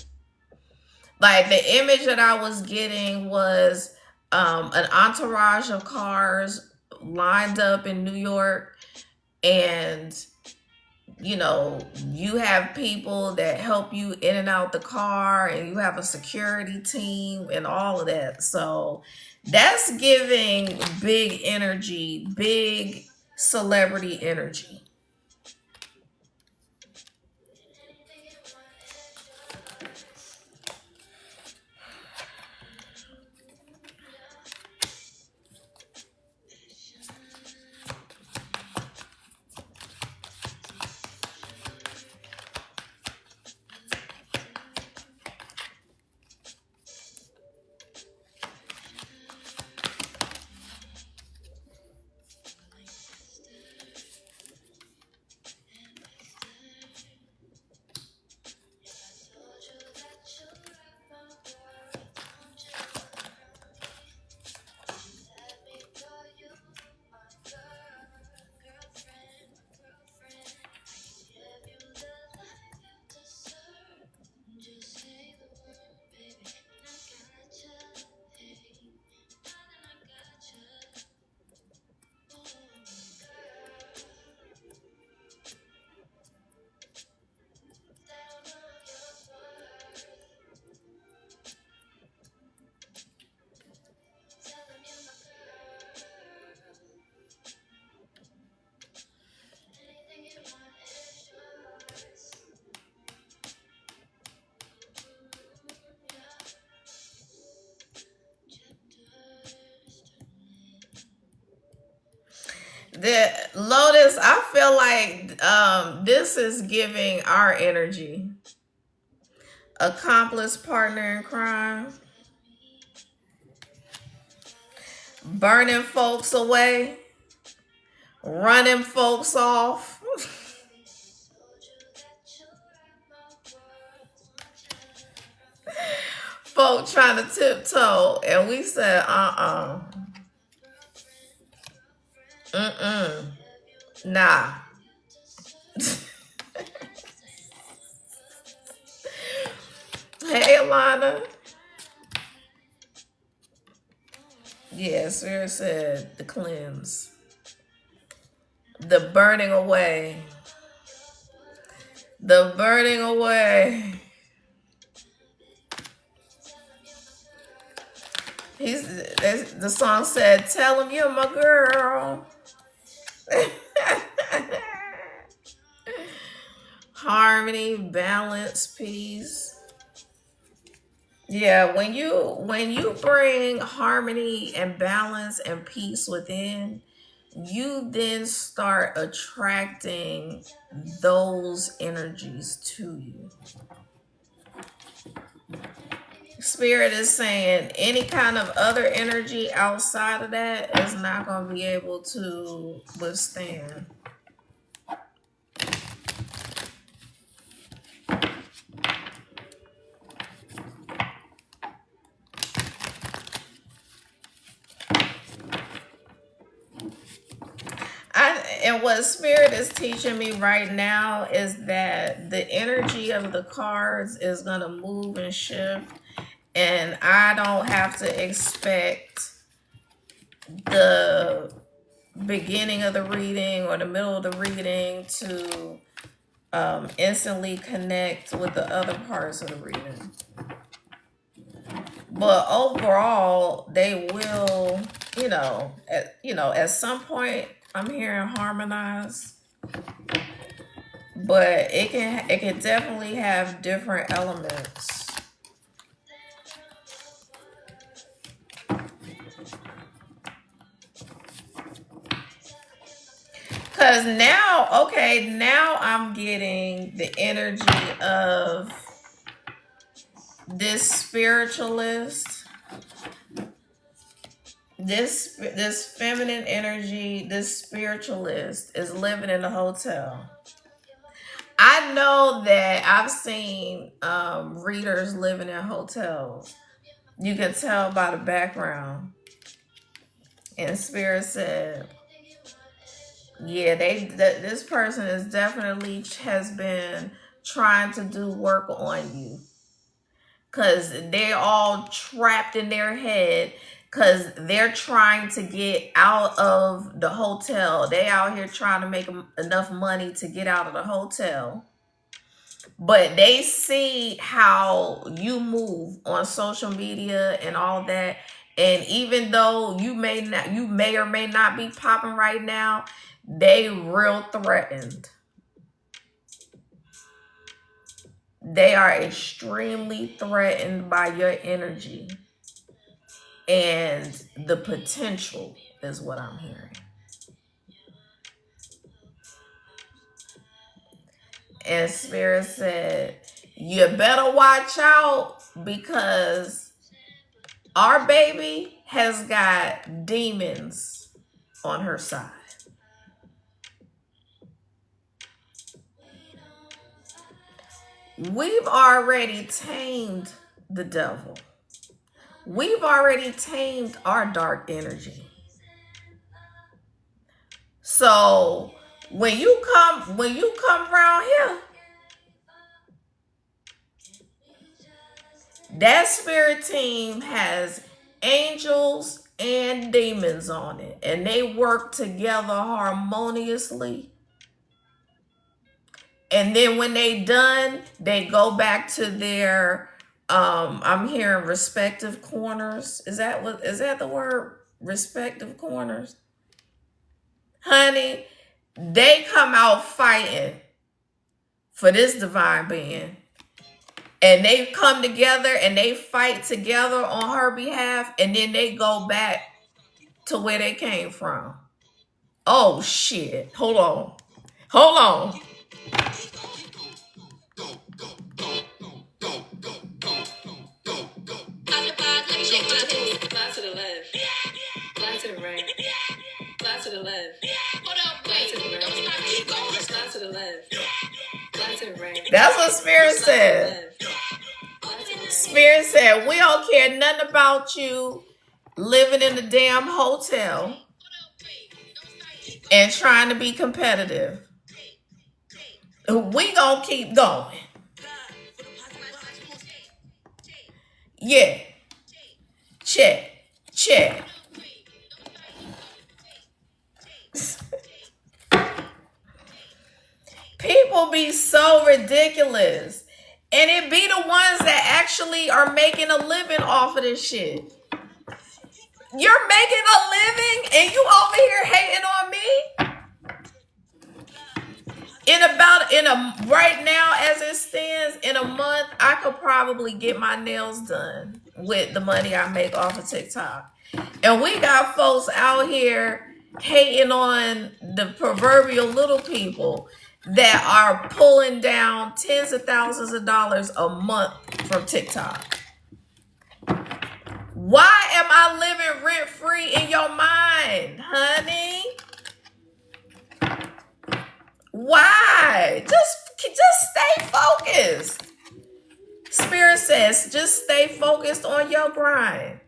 Like, the image that I was getting was an entourage of cars lined up in New York, and you have people that help you in and out the car, and you have a security team and all of that. So that's giving big energy, big celebrity energy. The Lotus, I feel like this is giving our energy. Accomplice partner in crime, burning folks away, running folks off. Folk trying to tiptoe, and we said, mm-mm, nah. Hey, Alana. Yeah, Spirit said the cleanse, the burning away, the burning away. The song said, "Tell him you're my girl." Harmony, balance, peace. Yeah, when you bring harmony and balance and peace within, you then start attracting those energies to you. Spirit is saying any kind of other energy outside of that is not going to be able to withstand. And what Spirit is teaching me right now is that the energy of the cards is going to move and shift, and I don't have to expect the beginning of the reading or the middle of the reading to instantly connect with the other parts of the reading. But overall, they will, at some point, I'm hearing harmonize, but it can definitely have different elements. Cause now I'm getting the energy of this spiritualist, this feminine energy, this spiritualist is living in a hotel. I know that I've seen readers living in hotels. You can tell by the background. And Spirit said, yeah, this person is definitely has been trying to do work on you. Because they're all trapped in their head because they're trying to get out of the hotel. They out here trying to make enough money to get out of the hotel. But they see how you move on social media and all that. And even though you may or may not be popping right now, they real threatened. They are extremely threatened by your energy. And the potential is what I'm hearing. And Spirit said, you better watch out because our baby has got demons on her side. We've already tamed the devil. We've already tamed our dark energy. So when you come around here, that spirit team has angels and demons on it, and they work together harmoniously. And then when they done, they go back to their I'm hearing respective corners. Is that the word? Respective corners? Honey, they come out fighting for this divine being. And they come together and they fight together on her behalf, and then they go back to where they came from. Oh shit. Hold on. Hold on. Fly to the left. Fly to the right. Fly to the left. Fly to the right. Fly to the left. Fly to the right. That's what Spirit said. Spirit said, we don't care nothing about you living in the damn hotel and trying to be competitive. We gonna keep going. Yeah. Check. Check. People be so ridiculous. And it be the ones that actually are making a living off of this shit. You're making a living and you over here hating on me? Right now as it stands, in a month, I could probably get my nails done with the money I make off of TikTok. And we got folks out here hating on the proverbial little people that are pulling down tens of thousands of dollars a month from TikTok. Why am I living rent-free in your mind, honey? Why? Just stay focused. Spirit says, just stay focused on your grind.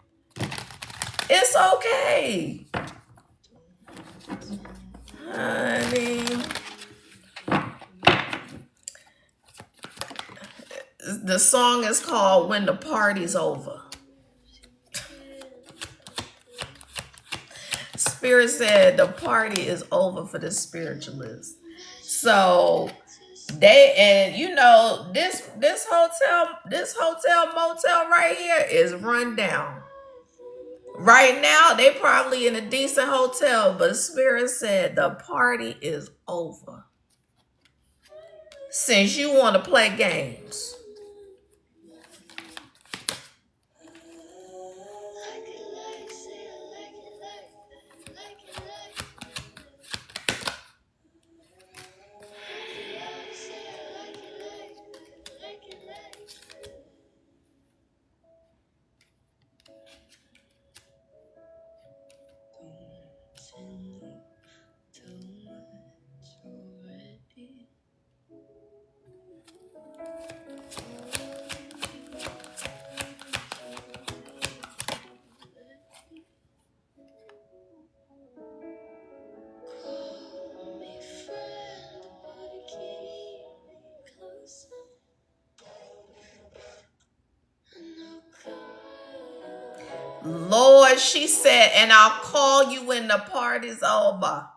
It's okay. Honey. The song is called When the Party's Over. Spirit said the party is over for the spiritualists. So this hotel motel right here is run down. Right now, they probably in a decent hotel, but Spirit said the party is over. Since you want to play games. Lord, she said, and I'll call you when the party's over.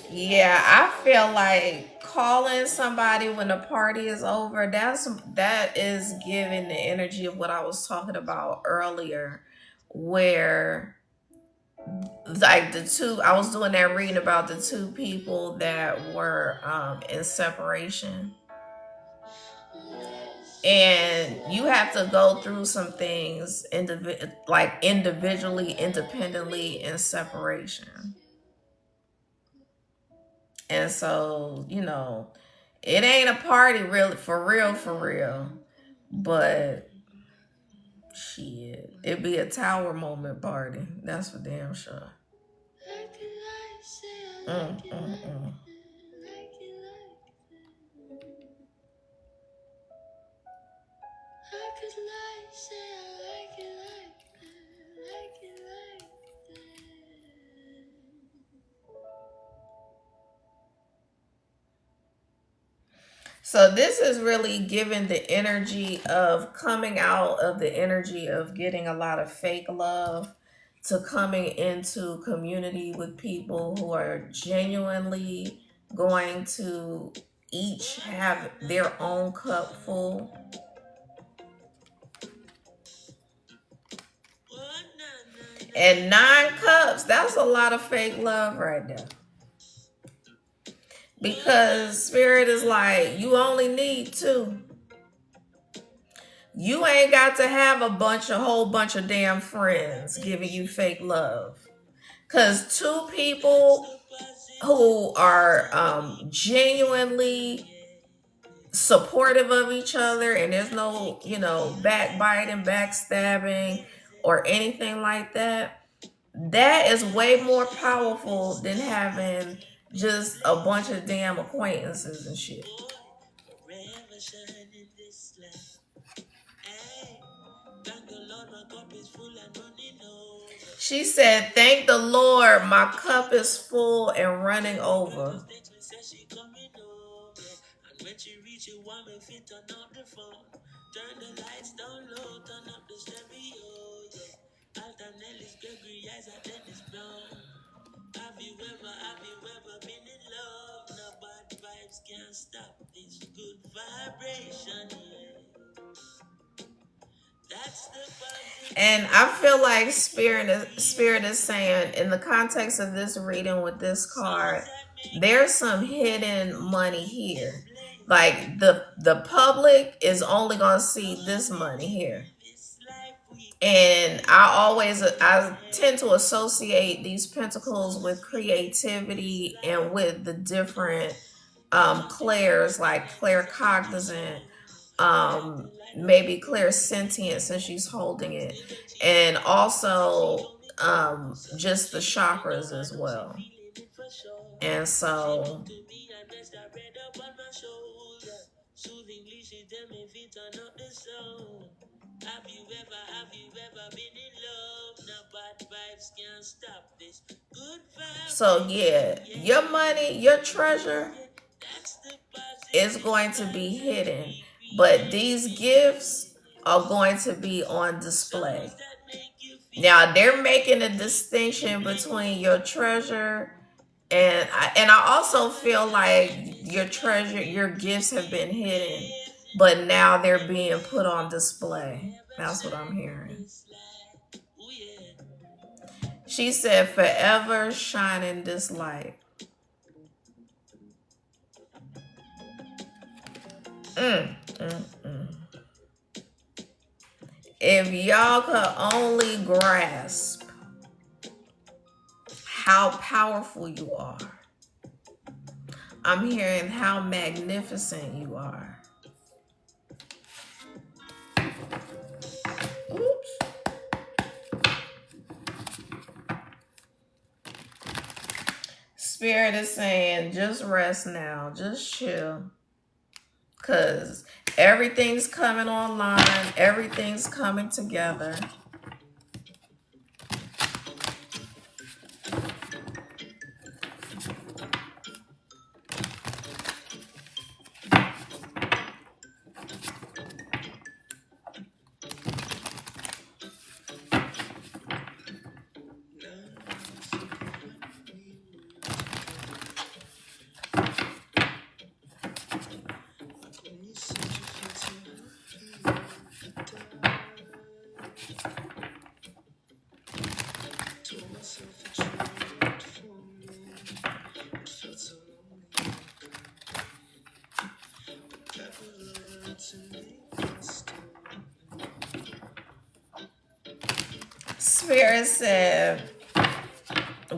Yeah, I feel like calling somebody when the party is over, that is giving the energy of what I was talking about earlier, where like I was doing that reading about the two people that were in separation. And you have to go through some things individually, independently in separation. And so, it ain't a party really for real. But shit, it'd be a tower moment party. That's for damn sure. So this is really giving the energy of coming out of the energy of getting a lot of fake love to coming into community with people who are genuinely going to each have their own cup full. And 9 cups, that's a lot of fake love right there. Because Spirit is like, you only need 2. You ain't got to have a whole bunch of damn friends giving you fake love. Because 2 people who are genuinely supportive of each other, and there's no, backbiting, backstabbing, or anything like that, that is way more powerful than having just a bunch of damn acquaintances and shit. She said, thank the Lord, my cup is full and running over. And I feel like Spirit is saying, in the context of this reading with this card, there's some hidden money here. Like the public is only gonna see this money here. And I tend to associate these pentacles with creativity and with the different clairs, like claircognizant, maybe clairsentient, since she's holding it, and also just the chakras as well. And so yeah, your money, your treasure is going to be hidden, but these gifts are going to be on display. Now they're making a distinction between your treasure and I also feel like your treasure, your gifts have been hidden, but now they're being put on display. That's what I'm hearing. She said, forever shining this light. If y'all could only grasp how powerful you are. I'm hearing how magnificent you are. Oops. Spirit is saying, just rest now. Just chill. Because everything's coming online. Everything's coming together. Spirit said,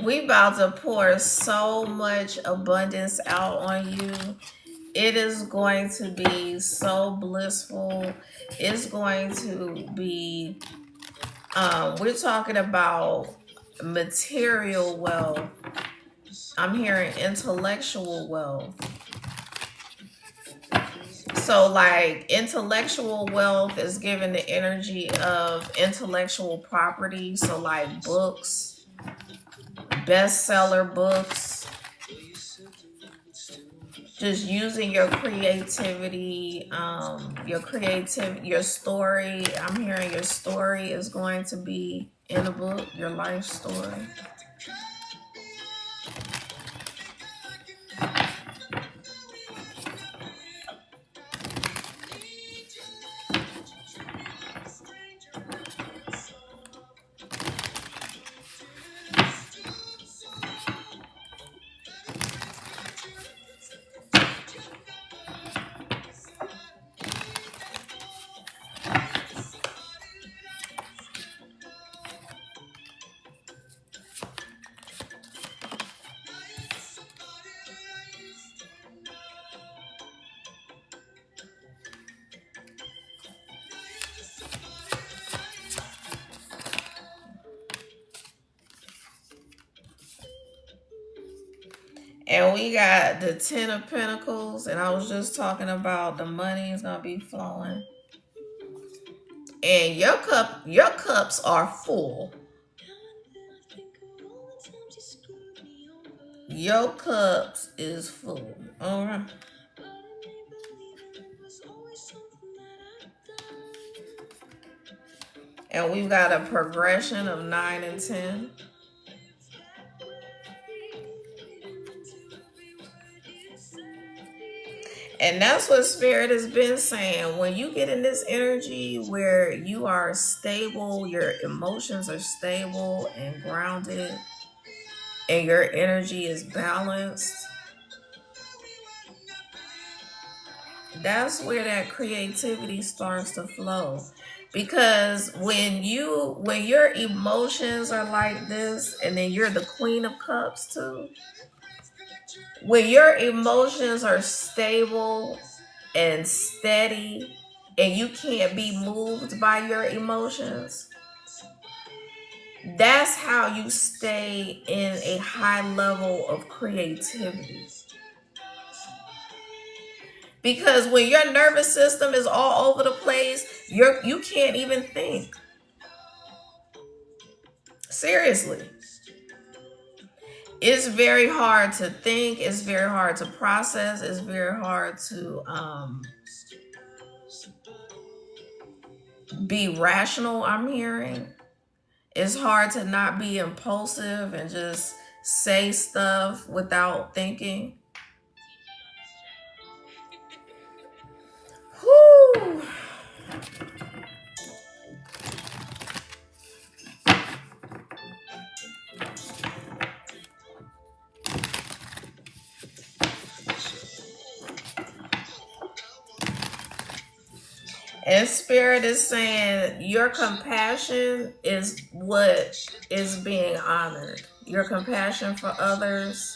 we about to pour so much abundance out on you. It is going to be so blissful. It's going to be, we're talking about material wealth. I'm hearing intellectual wealth. So like intellectual wealth is given the energy of intellectual property. So like books, bestseller books, just using your creativity, your story. I'm hearing your story is going to be in a book, your life story. And we got the 10 of Pentacles. And I was just talking about the money is going to be flowing. And your cups are full. Your cups is full. All right. And we've got a progression of 9 and 10. And that's what Spirit has been saying. When you get in this energy where you are stable, your emotions are stable and grounded, and your energy is balanced, that's where that creativity starts to flow. Because when your emotions are like this, and then you're the Queen of Cups too, when your emotions are stable and steady and you can't be moved by your emotions, that's how you stay in a high level of creativity. Because when your nervous system is all over the place, you can't even think. Seriously. It's very hard to think. It's very hard to process. It's very hard to be rational, I'm hearing. It's hard to not be impulsive and just say stuff without thinking. Whew. And Spirit is saying your compassion is what is being honored. Your compassion for others.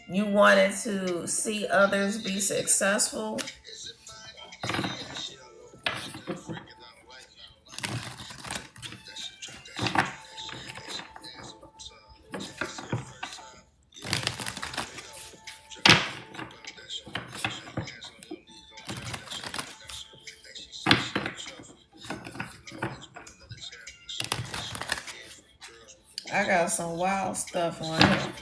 You wanted to see others be successful. I got some wild stuff on here.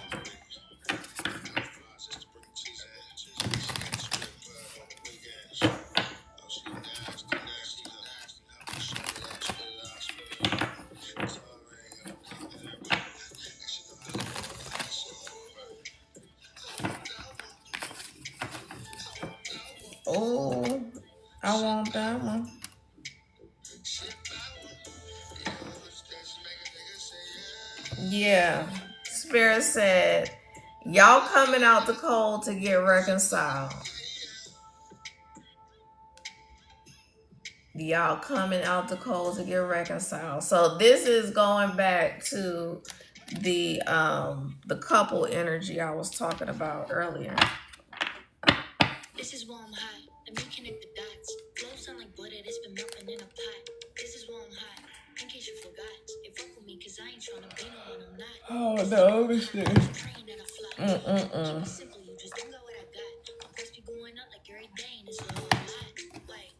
Oh, I want that one. Yeah. Spirit said, y'all coming out the cold to get reconciled. Y'all coming out the cold to get reconciled. So this is going back to the couple energy I was talking about earlier. This is why I'm hot. Let me connect the dots. Flow sound like butter that's been melting in a pot. This is why I'm hot. In case you forgot. It fuck with me cause I ain't trying to be no one I'm not. Oh no, this thing. Simple, you just don't got what I got. My price be going up like every day and it's a whole lot. Like,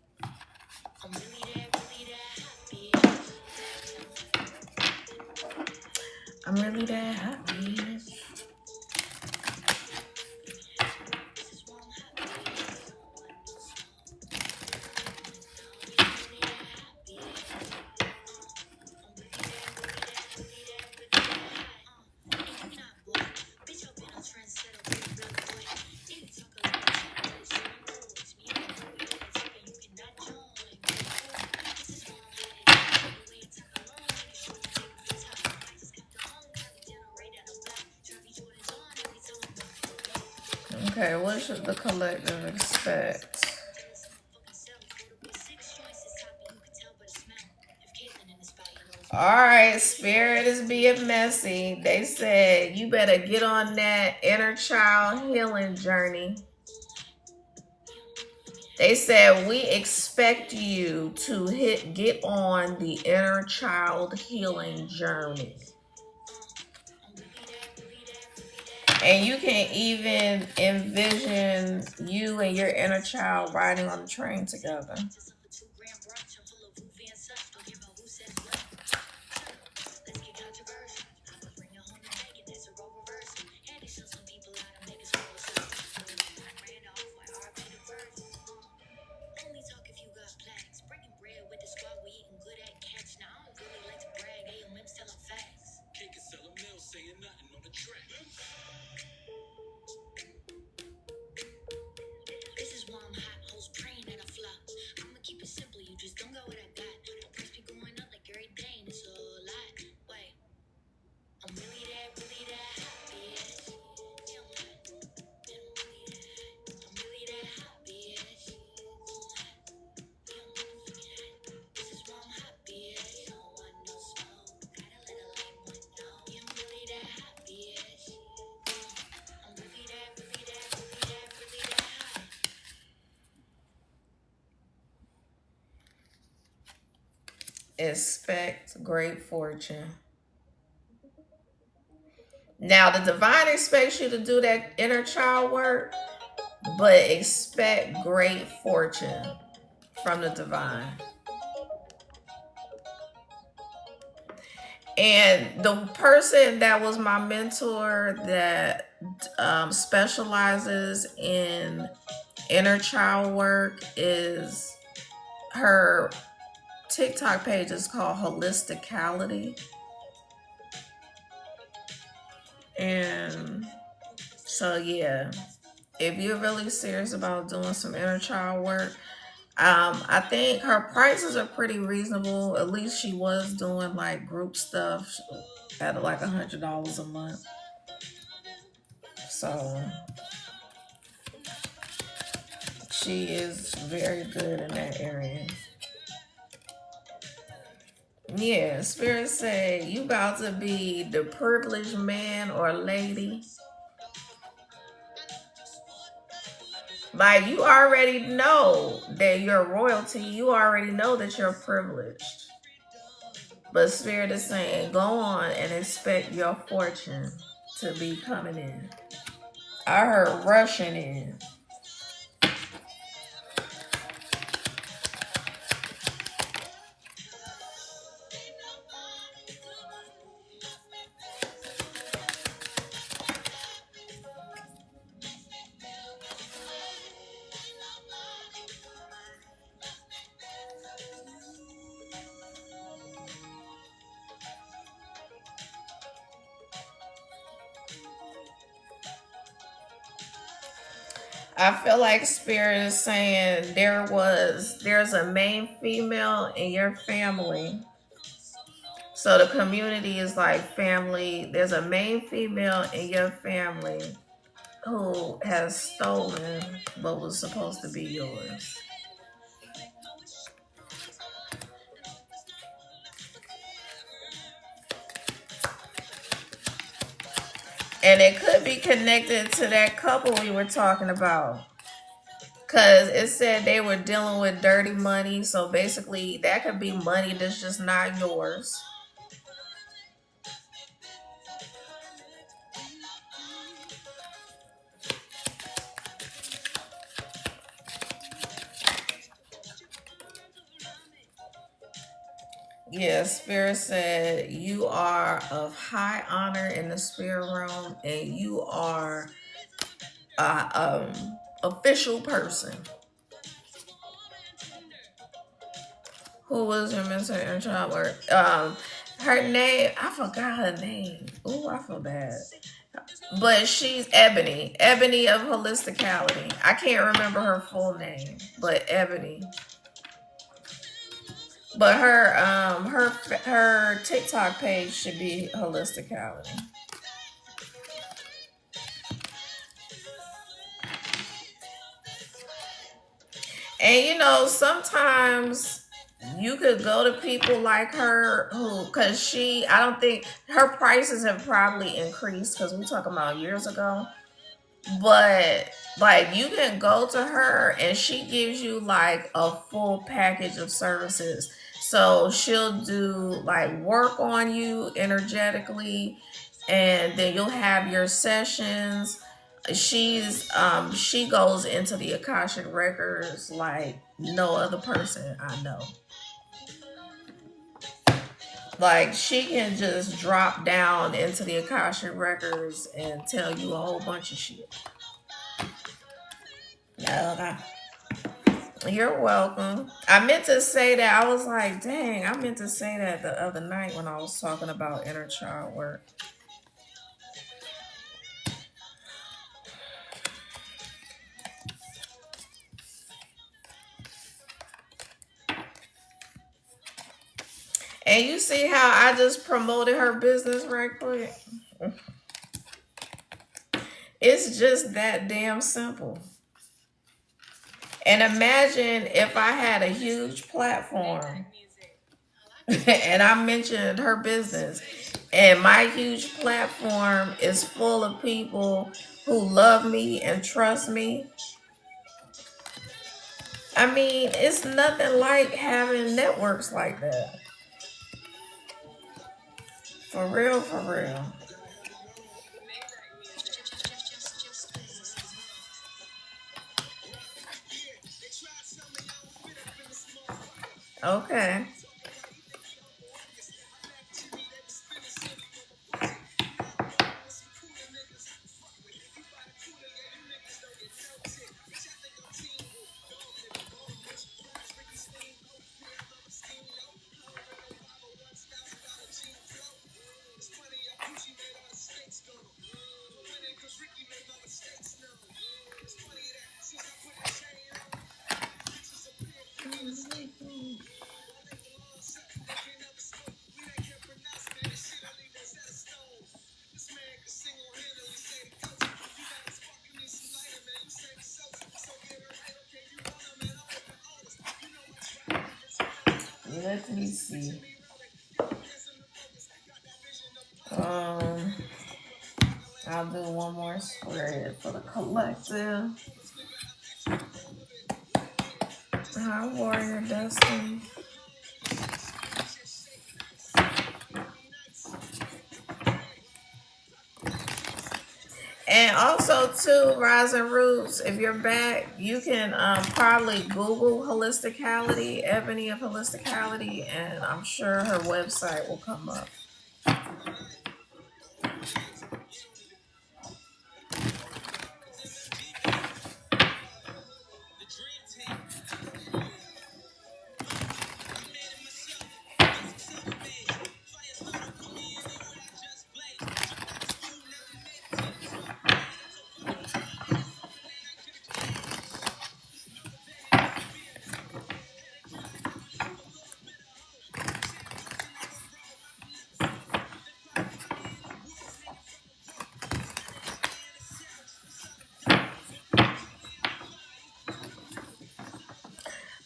I'm really that happy. I'm really that happy. Okay, what should the collective expect? Alright, Spirit is being messy. They said you better get on that inner child healing journey. They said we expect you to get on the inner child healing journey. And you can even envision you and your inner child riding on the train together. Expect great fortune. Now, the divine expects you to do that inner child work, but expect great fortune from the divine. And the person that was my mentor that specializes in inner child work is her TikTok page is called Holisticality. And so, yeah, if you're really serious about doing some inner child work, I think her prices are pretty reasonable. At least she was doing like group stuff at like $100 a month. So she is very good in that area. Yeah, Spirit said you about to be the privileged man or lady. Like, you already know that you're royalty. You already know that you're privileged. But Spirit is saying, go on and expect your fortune to be coming in. I heard rushing in. I feel like Spirit is saying there's a main female in your family. So the community is like family. There's a main female in your family who has stolen what was supposed to be yours. And it could be connected to that couple we were talking about. Because it said they were dealing with dirty money. So basically, that could be money that's just not yours. Yeah, Spirit said you are of high honor in the spirit realm, and you are a official person. Who was your mentor in child work? Her name, I forgot her name. Ooh, I feel bad. But she's Ebony. Ebony of Holisticality. I can't remember her full name, but Ebony. But her TikTok page should be Holisticality. And you know, sometimes you could go to people like her who, because I don't think her prices have probably increased because we're talking about years ago. But like, you can go to her and she gives you like a full package of services. So she'll do like work on you energetically, and then you'll have your sessions. She goes into the Akashic records like no other person I know. Like she can just drop down into the Akashic records and tell you a whole bunch of shit. Yeah, you're welcome. I meant to say that. I was like, dang, I meant to say that the other night when I was talking about inner child work. And you see how I just promoted her business right quick? It's just that damn simple. And imagine if I had a huge platform and I mentioned her business, and my huge platform is full of people who love me and trust me. I mean, it's nothing like having networks like that. For real, for real. Okay. Let me see. Um, I'll do one more spread for the collective. Hi, Warrior Dustin. And also too, Rising Roots, if you're back, you can probably Google Holisticality, Ebony of Holisticality, and I'm sure her website will come up.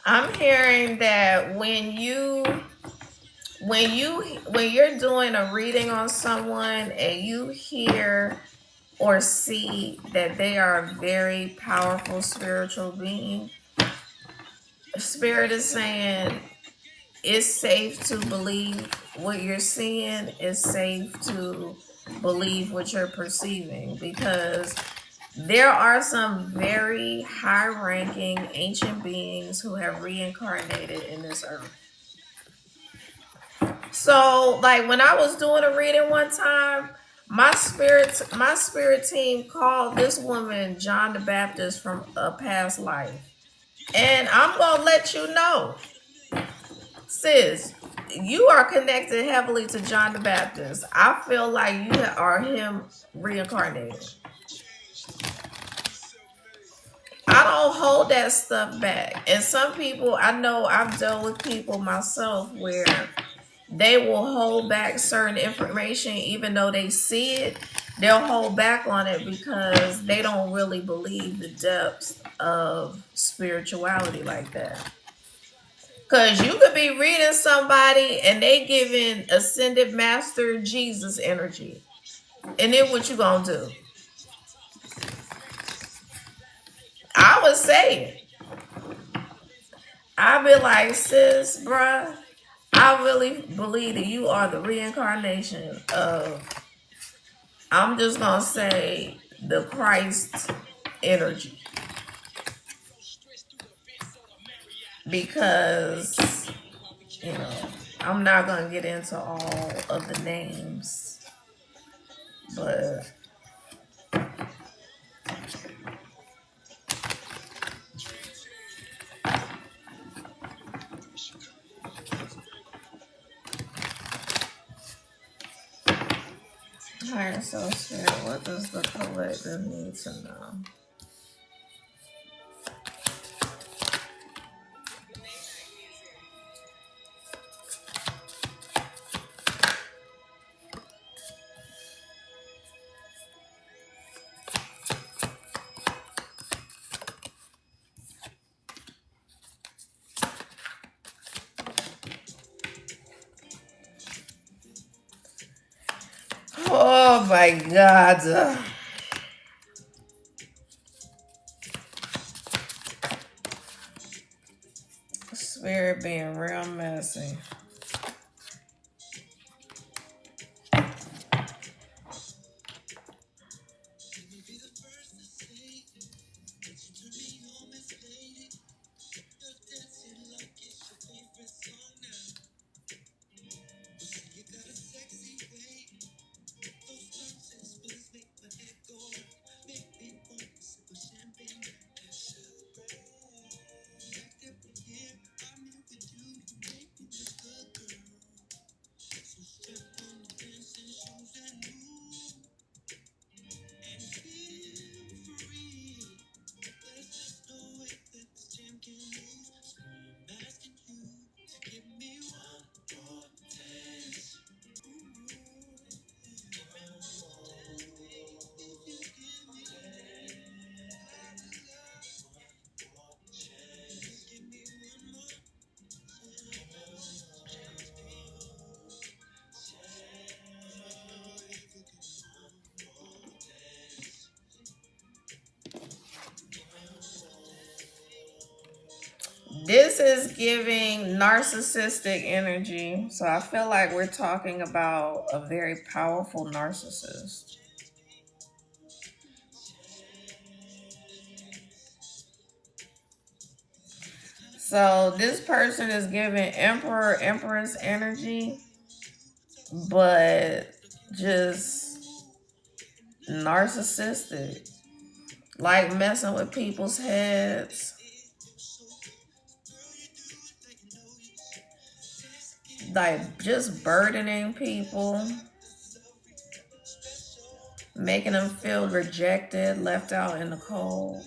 I'm hearing that when you're doing a reading on someone and you hear or see that they are a very powerful spiritual being, Spirit is saying it's safe to believe what you're seeing, it's safe to believe what you're perceiving, because there are some very high ranking ancient beings who have reincarnated in this earth. So, like when I was doing a reading one time, my spirit team called this woman John the Baptist from a past life. And I'm gonna let you know, sis, you are connected heavily to John the Baptist. I feel like you are him reincarnated. I don't hold that stuff back. And some people, I know I've dealt with people myself where they will hold back certain information even though they see it. They'll hold back on it because they don't really believe the depths of spirituality like that. Because you could be reading somebody and they giving ascended master Jesus energy. And then what you gonna do? I would say it. I'd be like, sis, bruh, I really believe that you are the reincarnation of, I'm just gonna say, the Christ energy, because you know I'm not gonna get into all of the names, but higher self spirit, what does the collective need to know? Oh my God. Spirit being real messy. This is giving narcissistic energy. So I feel like we're talking about a very powerful narcissist. So this person is giving emperor, empress energy, but just narcissistic. Like messing with people's heads, like just burdening people, making them feel rejected, left out in the cold.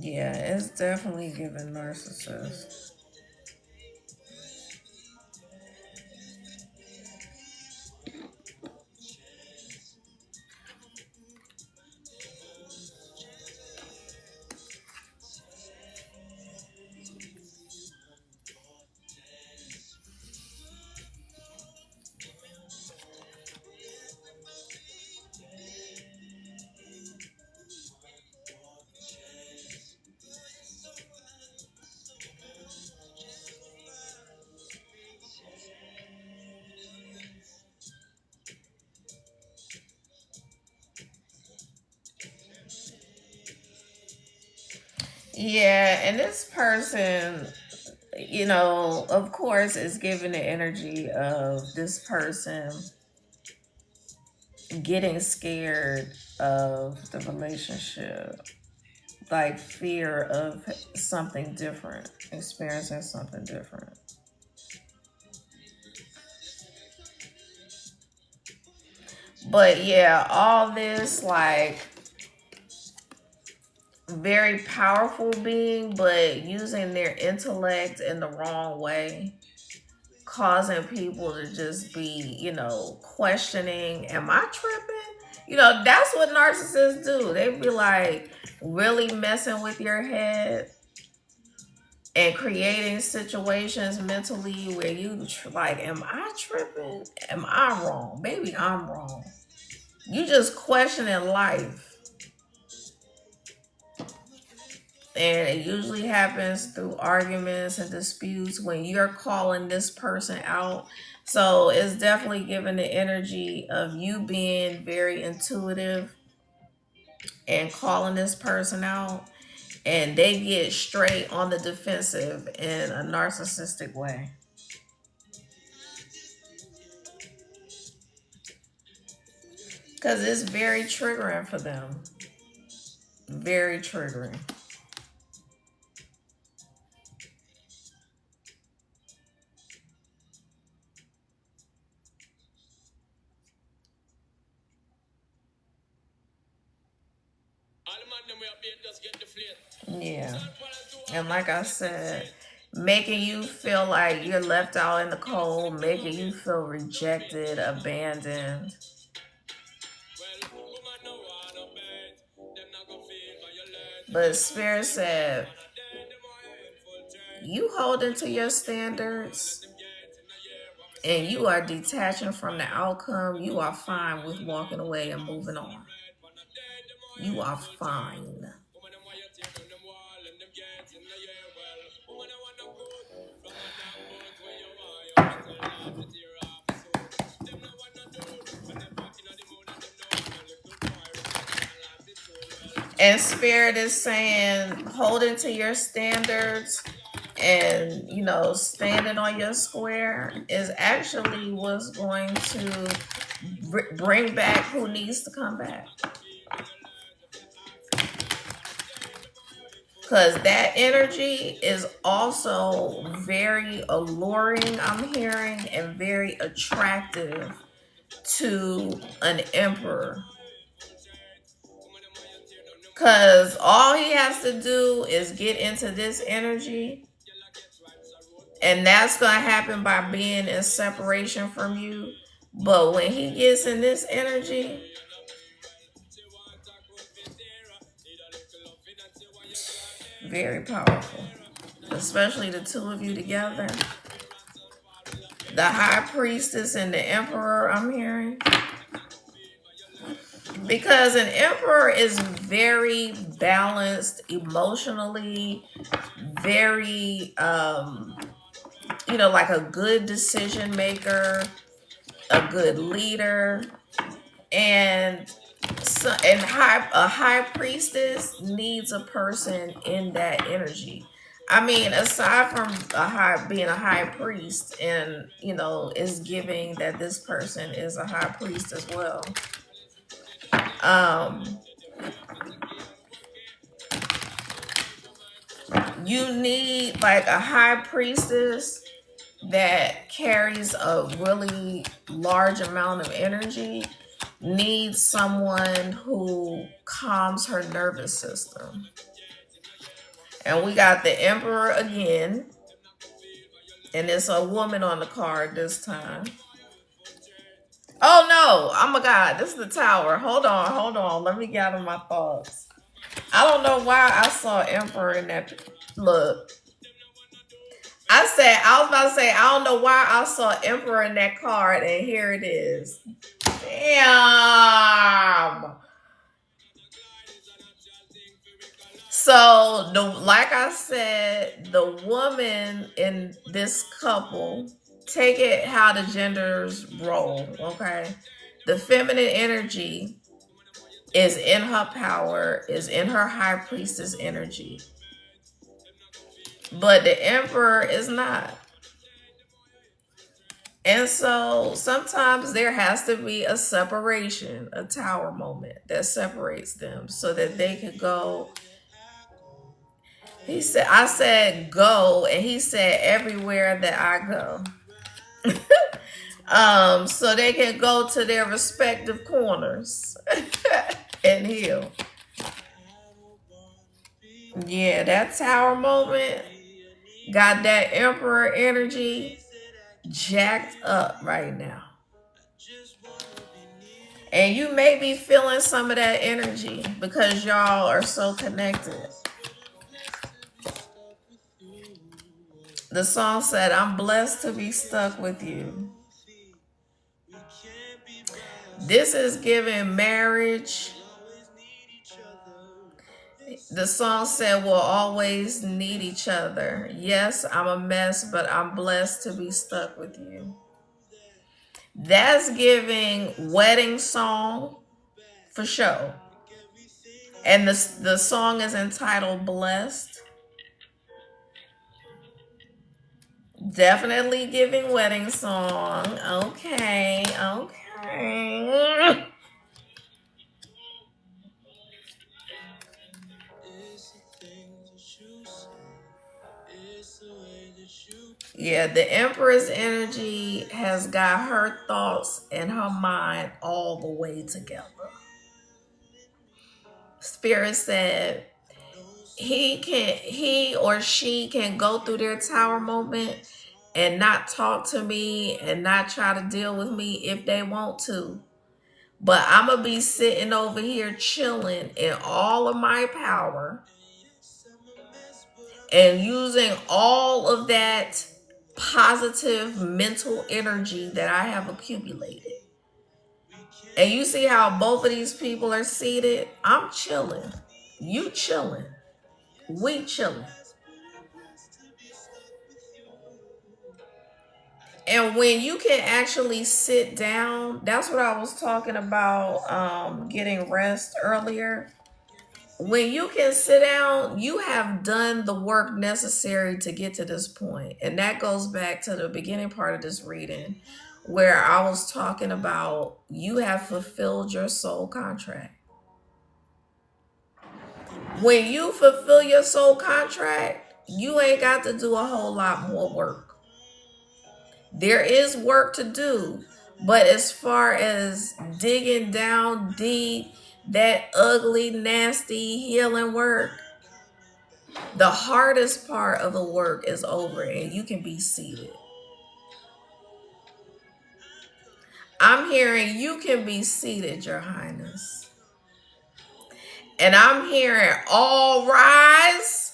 Yeah, it's definitely giving narcissist. Yeah, and this person, of course, is giving the energy of this person getting scared of the relationship, like fear of something different, experiencing something different. But yeah, all this like very powerful being, but using their intellect in the wrong way, causing people to just be, questioning, am I tripping? That's what narcissists do. They be like really messing with your head and creating situations mentally where you like, am I tripping? Am I wrong? Maybe I'm wrong. You just questioning life. And it usually happens through arguments and disputes when you're calling this person out. So it's definitely giving the energy of you being very intuitive and calling this person out. And they get straight on the defensive in a narcissistic way. Because it's very triggering for them. Very triggering. Yeah. And like I said, making you feel like you're left out in the cold, making you feel rejected, abandoned. But Spirit said, you holding to your standards and you are detaching from the outcome, you are fine with walking away and moving on. You are fine. And Spirit is saying, holding to your standards and, you know, standing on your square is actually what's going to bring back who needs to come back. Because that energy is also very alluring, I'm hearing, and very attractive to an emperor. Because all he has to do is get into this energy. And that's going to happen by being in separation from you. But when he gets in this energy, very powerful. Especially the two of you together. The High Priestess and the Emperor, I'm hearing. Because an emperor is very balanced emotionally, very, you know, like a good decision maker, a good leader, and a high priestess needs a person in that energy. I mean, aside from being a high priest, and you know, is giving that this person is a high priest as well. You need like a high priestess that carries a really large amount of energy, needs someone who calms her nervous system. And we got the Emperor again, and it's a woman on the card this time. Oh no, oh my God, this is the Tower. Hold on. Let me gather my thoughts. I don't know why I saw Emperor in that. Look, I was about to say, I don't know why I saw Emperor in that card, and here it is. Damn. So, like I said, the woman in this couple, take it how the genders roll, okay? The feminine energy is in her power, is in her high priestess energy. But the emperor is not. And so sometimes there has to be a separation, a tower moment that separates them so that they could go. I said go, and he said everywhere that I go. So they can go to their respective corners and heal. Yeah, that tower moment got that emperor energy jacked up right now. And you may be feeling some of that energy because y'all are so connected. The song said, I'm blessed to be stuck with you. This is giving marriage. The song said, we'll always need each other. Yes, I'm a mess, but I'm blessed to be stuck with you. That's giving wedding song for sure. And the song is entitled Blessed. Definitely giving wedding song. Okay, okay. Yeah, the Empress energy has got her thoughts and her mind all the way together. Spirit said he or she can go through their tower moment and not talk to me and not try to deal with me if they want to. But I'm going to be sitting over here chilling in all of my power and using all of that positive mental energy that I have accumulated. And you see how both of these people are seated? I'm chilling. You chilling. We chilling. And when you can actually sit down, that's what I was talking about, getting rest earlier. When you can sit down, you have done the work necessary to get to this point. And that goes back to the beginning part of this reading, where I was talking about you have fulfilled your soul contract. When you fulfill your soul contract, you ain't got to do a whole lot more work. There is work to do, but as far as digging down deep, that ugly, nasty healing work, the hardest part of the work is over and you can be seated. I'm hearing you can be seated, Your Highness. And I'm hearing all rise.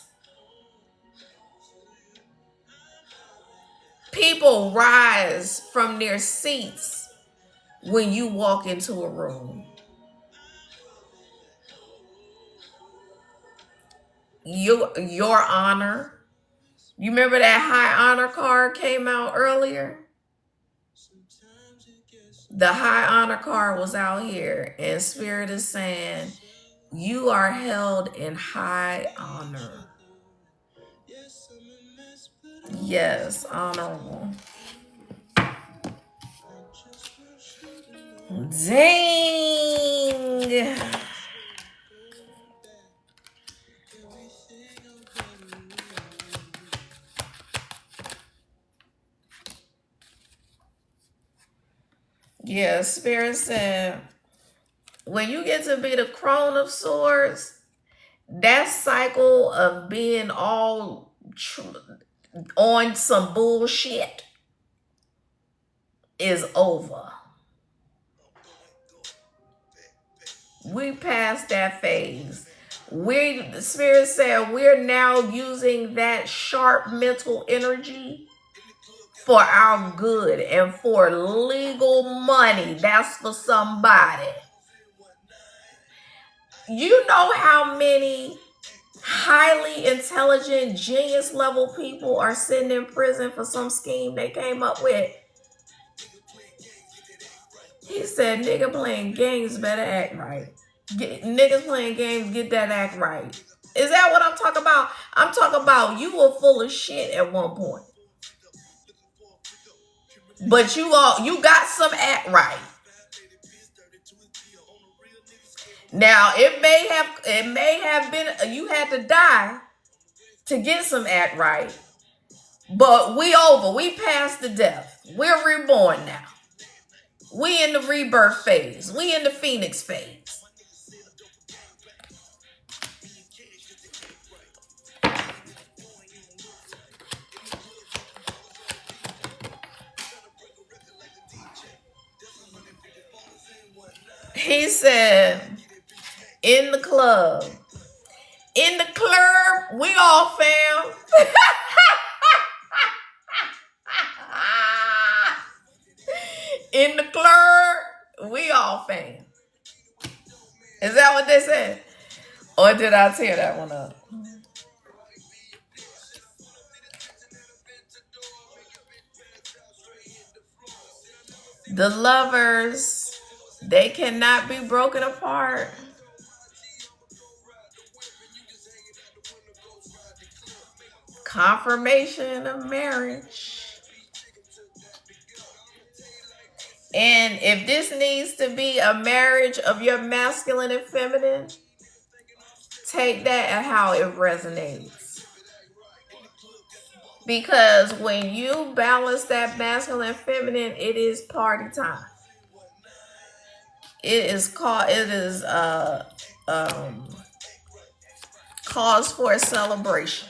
People rise from their seats when you walk into a room. Your honor. You remember that high honor card came out earlier? The high honor card was out here, and Spirit is saying you are held in high honor. Yes, honorable. Dang. Yeah, Spirit said, when you get to be the crone of swords, that cycle of being all on some bullshit is over. We passed that phase. The Spirit said we're now using that sharp mental energy for our good and for legal money. That's for somebody. You know how many highly intelligent, genius level people are sitting in prison for some scheme they came up with? He said, nigga playing games better act right. Niggas playing games, get that act right. Is that what I'm talking about? I'm talking about you were full of shit at one point. But you got some act right. Now it may have been you had to die to get some act right. But we over. We past the death. We're reborn now. We in the rebirth phase. We in the phoenix phase. He said, in the club. In the club, we all fam. In the club, we all fans. Is that what they said? Or did I tear that one up? The lovers, they cannot be broken apart. Confirmation of marriage. And if this needs to be a marriage of your masculine and feminine, take that and how it resonates. Because when you balance that masculine and feminine, it is party time. It is cause for a celebration.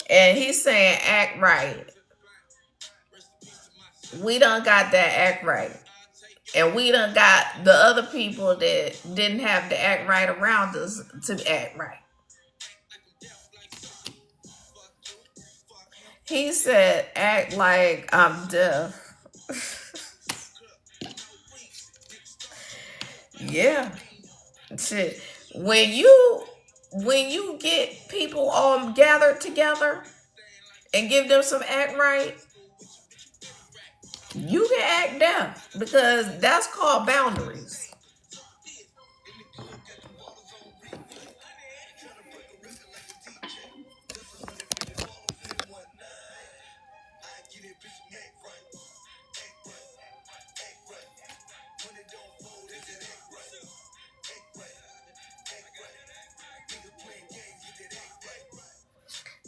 And he's saying act right. We done got that act right. And we done got the other people that didn't have to act right around us to act right. He said, act like I'm deaf. Yeah. Shit. When you get people all gathered together and give them some act right, you can act deaf because that's called boundaries.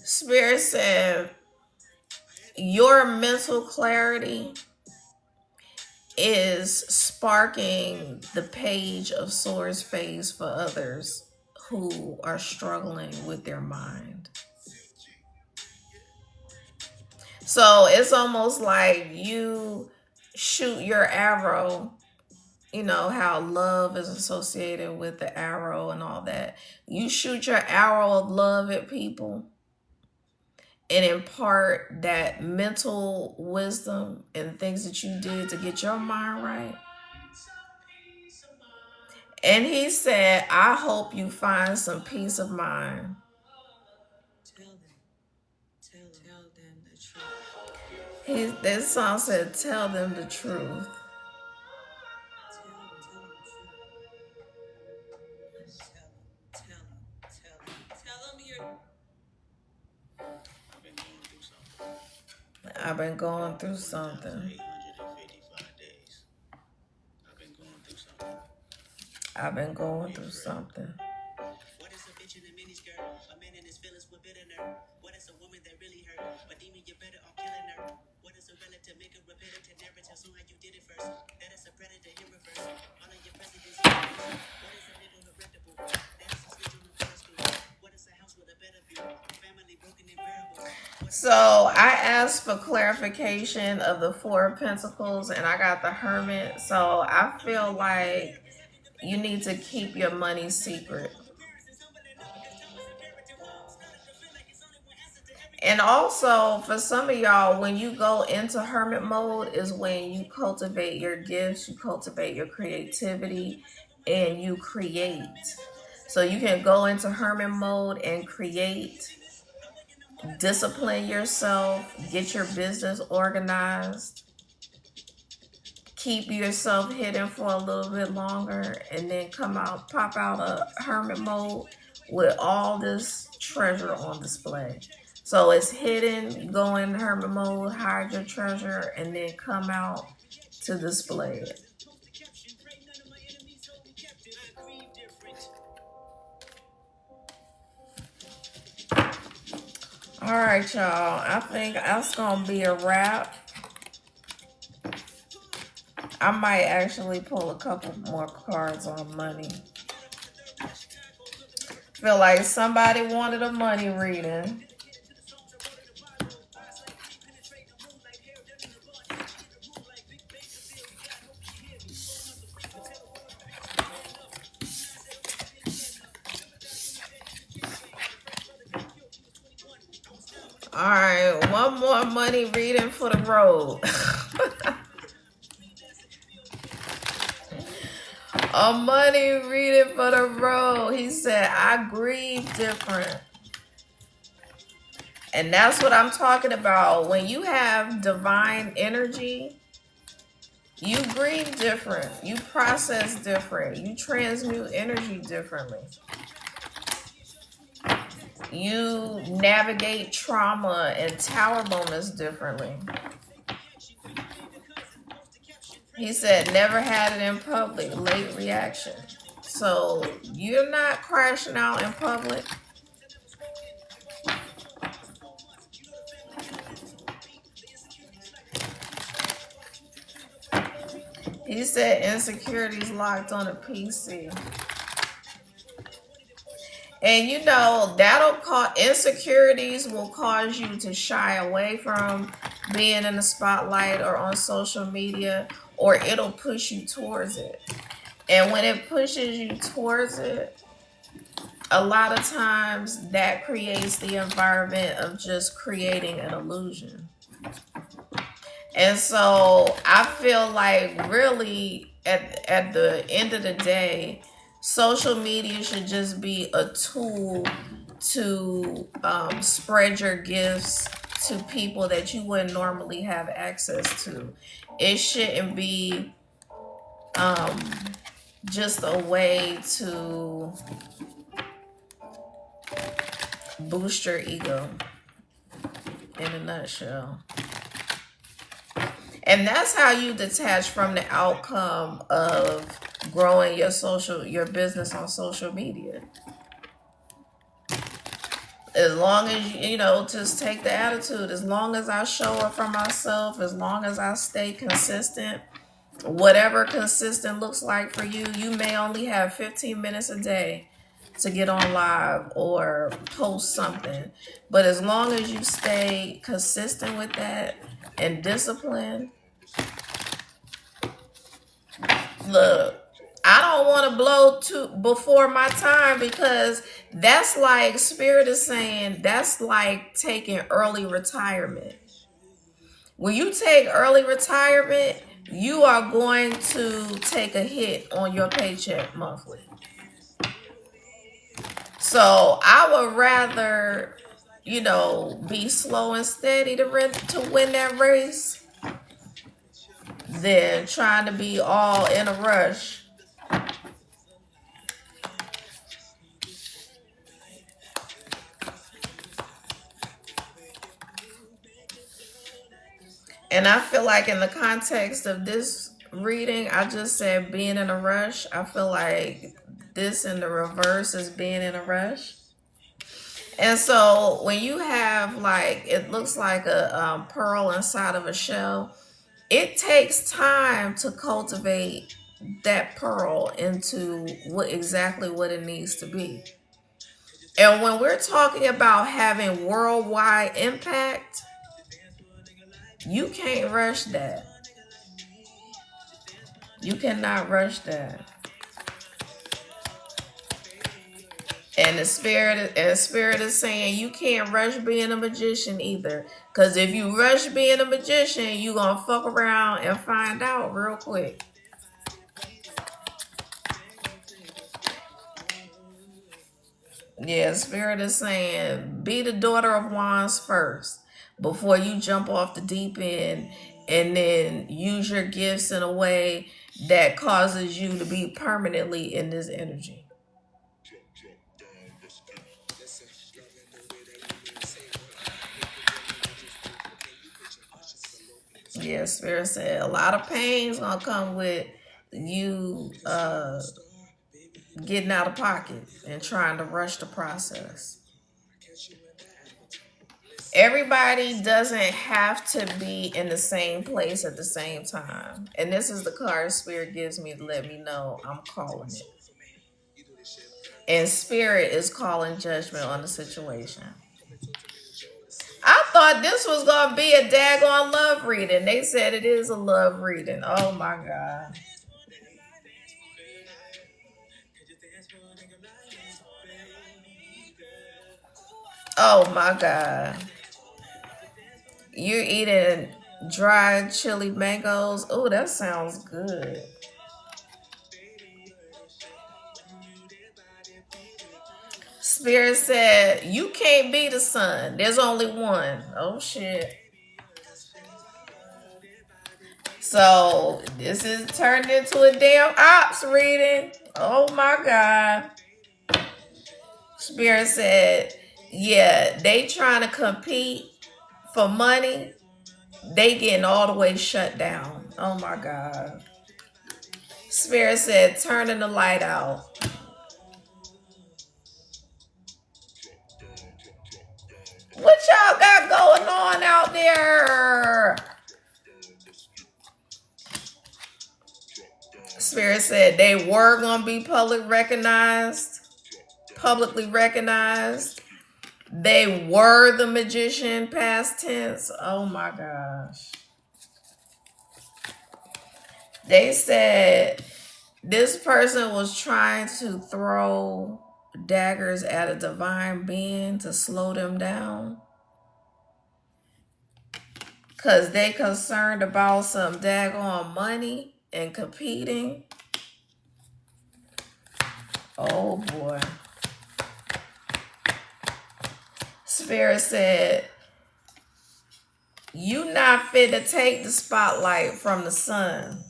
Spirit said, your mental clarity is sparking the page of Swords phase for others who are struggling with their mind. So it's almost like you shoot your arrow. You know how love is associated with the arrow and all that. You shoot your arrow of love at people and impart that mental wisdom and things that you did to get your mind right. And he said, I hope you find some peace of mind. This song said, tell them the truth. I've been going through something. I've been going through something. What is a bitch in a miniskirt? A man in his feelings with bitter nerve. What is a woman that really hurt? But demon, you better off killing her. What is a relative? Make a repetitive narrative. So how you did it first. That is a predator in reverse. All of your presidents. What is a nigga reputable? That is a switch on the first school. What is a house with a better view? Family broken in variables. So I asked for clarification of the Four of Pentacles and I got the Hermit. So I feel like you need to keep your money secret. And also, for some of y'all, when you go into hermit mode is when you cultivate your gifts, you cultivate your creativity, and you create. So you can go into hermit mode and create, discipline yourself, get your business organized, keep yourself hidden for a little bit longer, and then pop out of hermit mode with all this treasure on display. So it's hidden, go in hermit mode, hide your treasure, and then come out to display it. All right, y'all. I think that's going to be a wrap. I might actually pull a couple more cards on money. Feel like somebody wanted a money reading. All right, one more money reading for the road. A money reading for the road. He said, I grieve different. And that's what I'm talking about. When you have divine energy, you grieve different. You process different. You transmute energy differently. You navigate trauma and tower bonus differently. He said, never had it in public, late reaction. So you're not crashing out in public. He said insecurities locked on a PC. And you know, that'll cause insecurities will cause you to shy away from being in the spotlight or on social media, or it'll push you towards it. And when it pushes you towards it, a lot of times that creates the environment of just creating an illusion. And so I feel like really at the end of the day, social media should just be a tool to spread your gifts to people that you wouldn't normally have access to. It shouldn't be just a way to boost your ego in a nutshell. And that's how you detach from the outcome of growing your business on social media. As long as you know, just take the attitude. As long as I show up for myself, as long as I stay consistent, whatever consistent looks like for you, you may only have 15 minutes a day to get on live or post something. But as long as you stay consistent with that and disciplined, look, I don't want to blow before my time, because that's like Spirit is saying, that's like taking early retirement. When you take early retirement, you are going to take a hit on your paycheck monthly. So I would rather, be slow and steady to win that race than trying to be all in a rush. And I feel like in the context of this reading, I just said being in a rush. I feel like this in the reverse is being in a rush. And so when you have it looks like a pearl inside of a shell, it takes time to cultivate that pearl into exactly what it needs to be. And when we're talking about having worldwide impact, you can't rush that. You cannot rush that. And the spirit is saying you can't rush being a magician either. Because if you rush being a magician, you're going to fuck around and find out real quick. Yeah, Spirit is saying be the daughter of wands first before you jump off the deep end and then use your gifts in a way that causes you to be permanently in this energy. Yeah, Spirit said a lot of pain's gonna come with you getting out of pocket and trying to rush the process. Everybody doesn't have to be in the same place at the same time. And this is the card Spirit gives me to let me know I'm calling it. And Spirit is calling judgment on the situation. I thought this was going to be a daggone love reading. They said it is a love reading. Oh my God. Oh my God. You're eating dried chili mangoes. Oh, that sounds good. Spirit said, you can't be the sun. There's only one. Oh, shit. So, this is turned into a damn ops reading. Oh, my God. Spirit said, yeah, they trying to compete for money. They getting all the way shut down. Oh, my God. Spirit said, turning the light out. What y'all got going on out there? Spirit said they were going to be publicly recognized. They were the magician, past tense. Oh my gosh. They said this person was trying to throw daggers at a divine being to slow them down. Because they concerned about some daggone money and competing. Oh boy. Spirit said, you not fit to take the spotlight from the sun.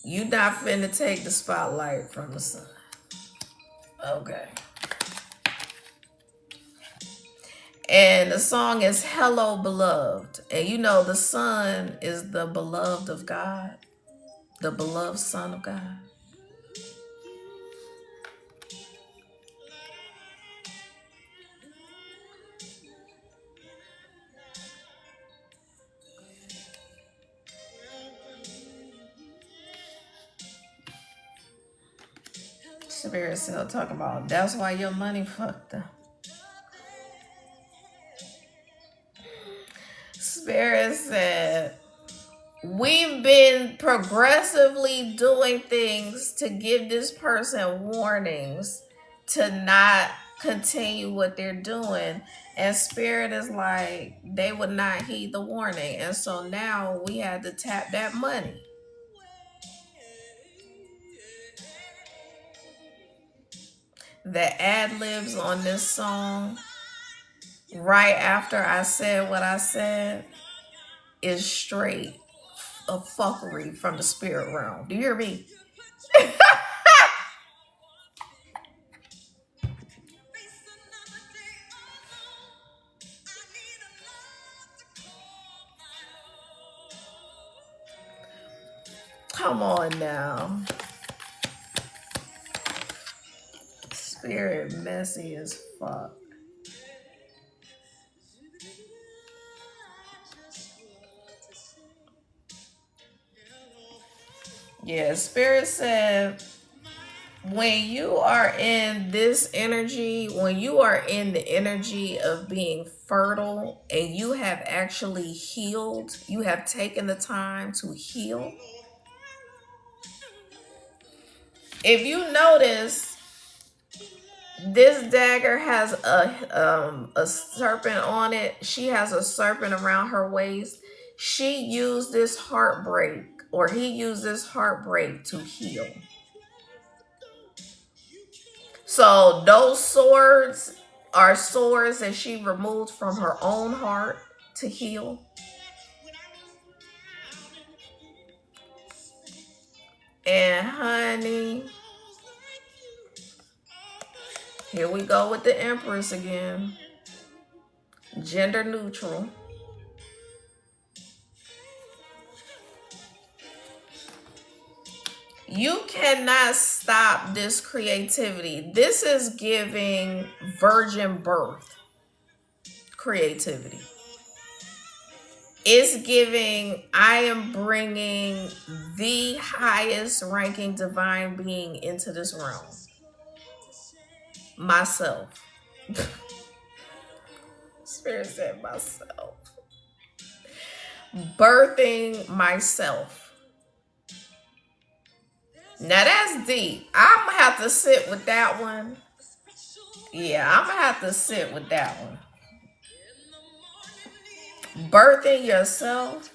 You not finna take the spotlight from the sun. Okay. And the song is Hello Beloved. And you know the sun is the beloved of God. The beloved son of God. Spirit still talking about that's why your money fucked up. Spirit said, we've been progressively doing things to give this person warnings to not continue what they're doing. And Spirit is like, they would not heed the warning. And so now we had to tap that money. The ad-libs on this song, right after I said what I said, is straight a fuckery from the spirit realm. Do you hear me? Come on now. Spirit messy as fuck. Yeah, Spirit said, when you are in this energy, when you are in the energy of being fertile and you have actually healed, you have taken the time to heal. If you notice, this dagger has a serpent on it. She has a serpent around her waist. She used this heartbreak, or he used this heartbreak to heal. So those swords are swords that she removed from her own heart to heal. And honey, here we go with the Empress again. Gender neutral. You cannot stop this creativity. This is giving virgin birth creativity. It's giving, I am bringing the highest ranking divine being into this realm. Myself. Spirit said myself. Birthing myself. Now that's deep. I'm gonna have to sit with that one. Yeah, I'm gonna have to sit with that one. Birthing yourself.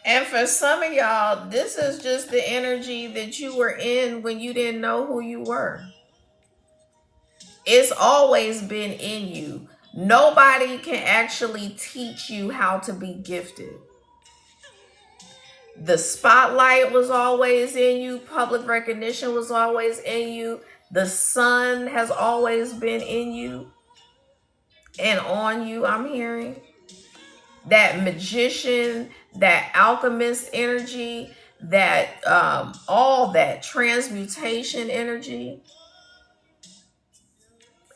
And for some of y'all, this is just the energy that you were in when you didn't know who you were. It's always been in you. Nobody can actually teach you how to be gifted. The spotlight was always in you. Public recognition was always in you. The sun has always been in you and on you, I'm hearing. That magician, that alchemist energy, that all that transmutation energy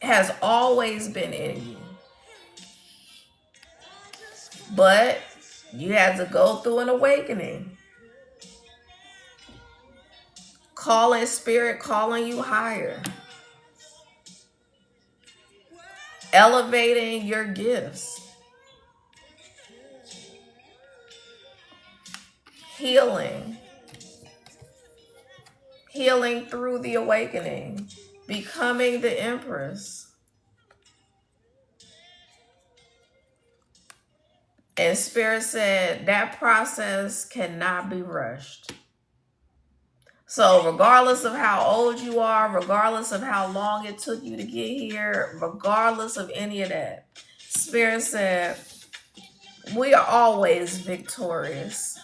has always been in you. But you had to go through an awakening. Calling spirit, calling you higher. Elevating your gifts. Healing. Healing through the awakening. Becoming the Empress. And Spirit said that process cannot be rushed. So regardless of how old you are, regardless of how long it took you to get here, regardless of any of that, Spirit said, we are always victorious.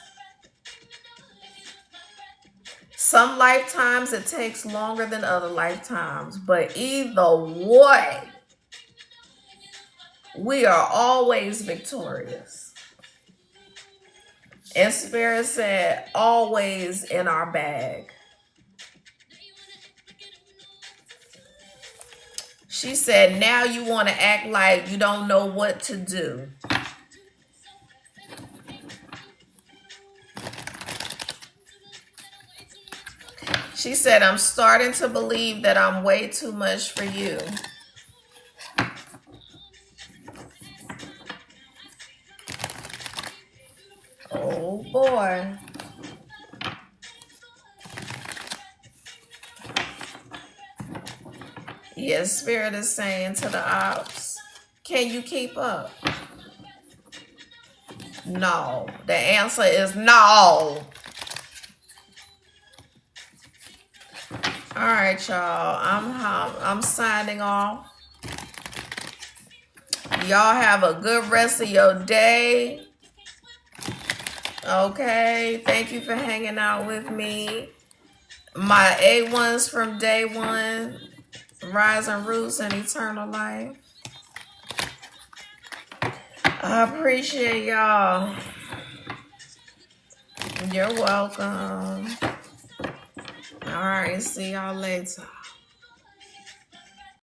Some lifetimes it takes longer than other lifetimes, but either way, we are always victorious. And Spirit said, always in our bag. She said, now you want to act like you don't know what to do. She said, I'm starting to believe that I'm way too much for you. Oh boy. Yes, Spirit is saying to the ops, can you keep up? No. The answer is no. All right, y'all. I'm signing off. Y'all have a good rest of your day. Okay. Thank you for hanging out with me. My A1s from day one. Rising Roots and Eternal Life. I appreciate y'all. You're welcome. All right. See y'all later.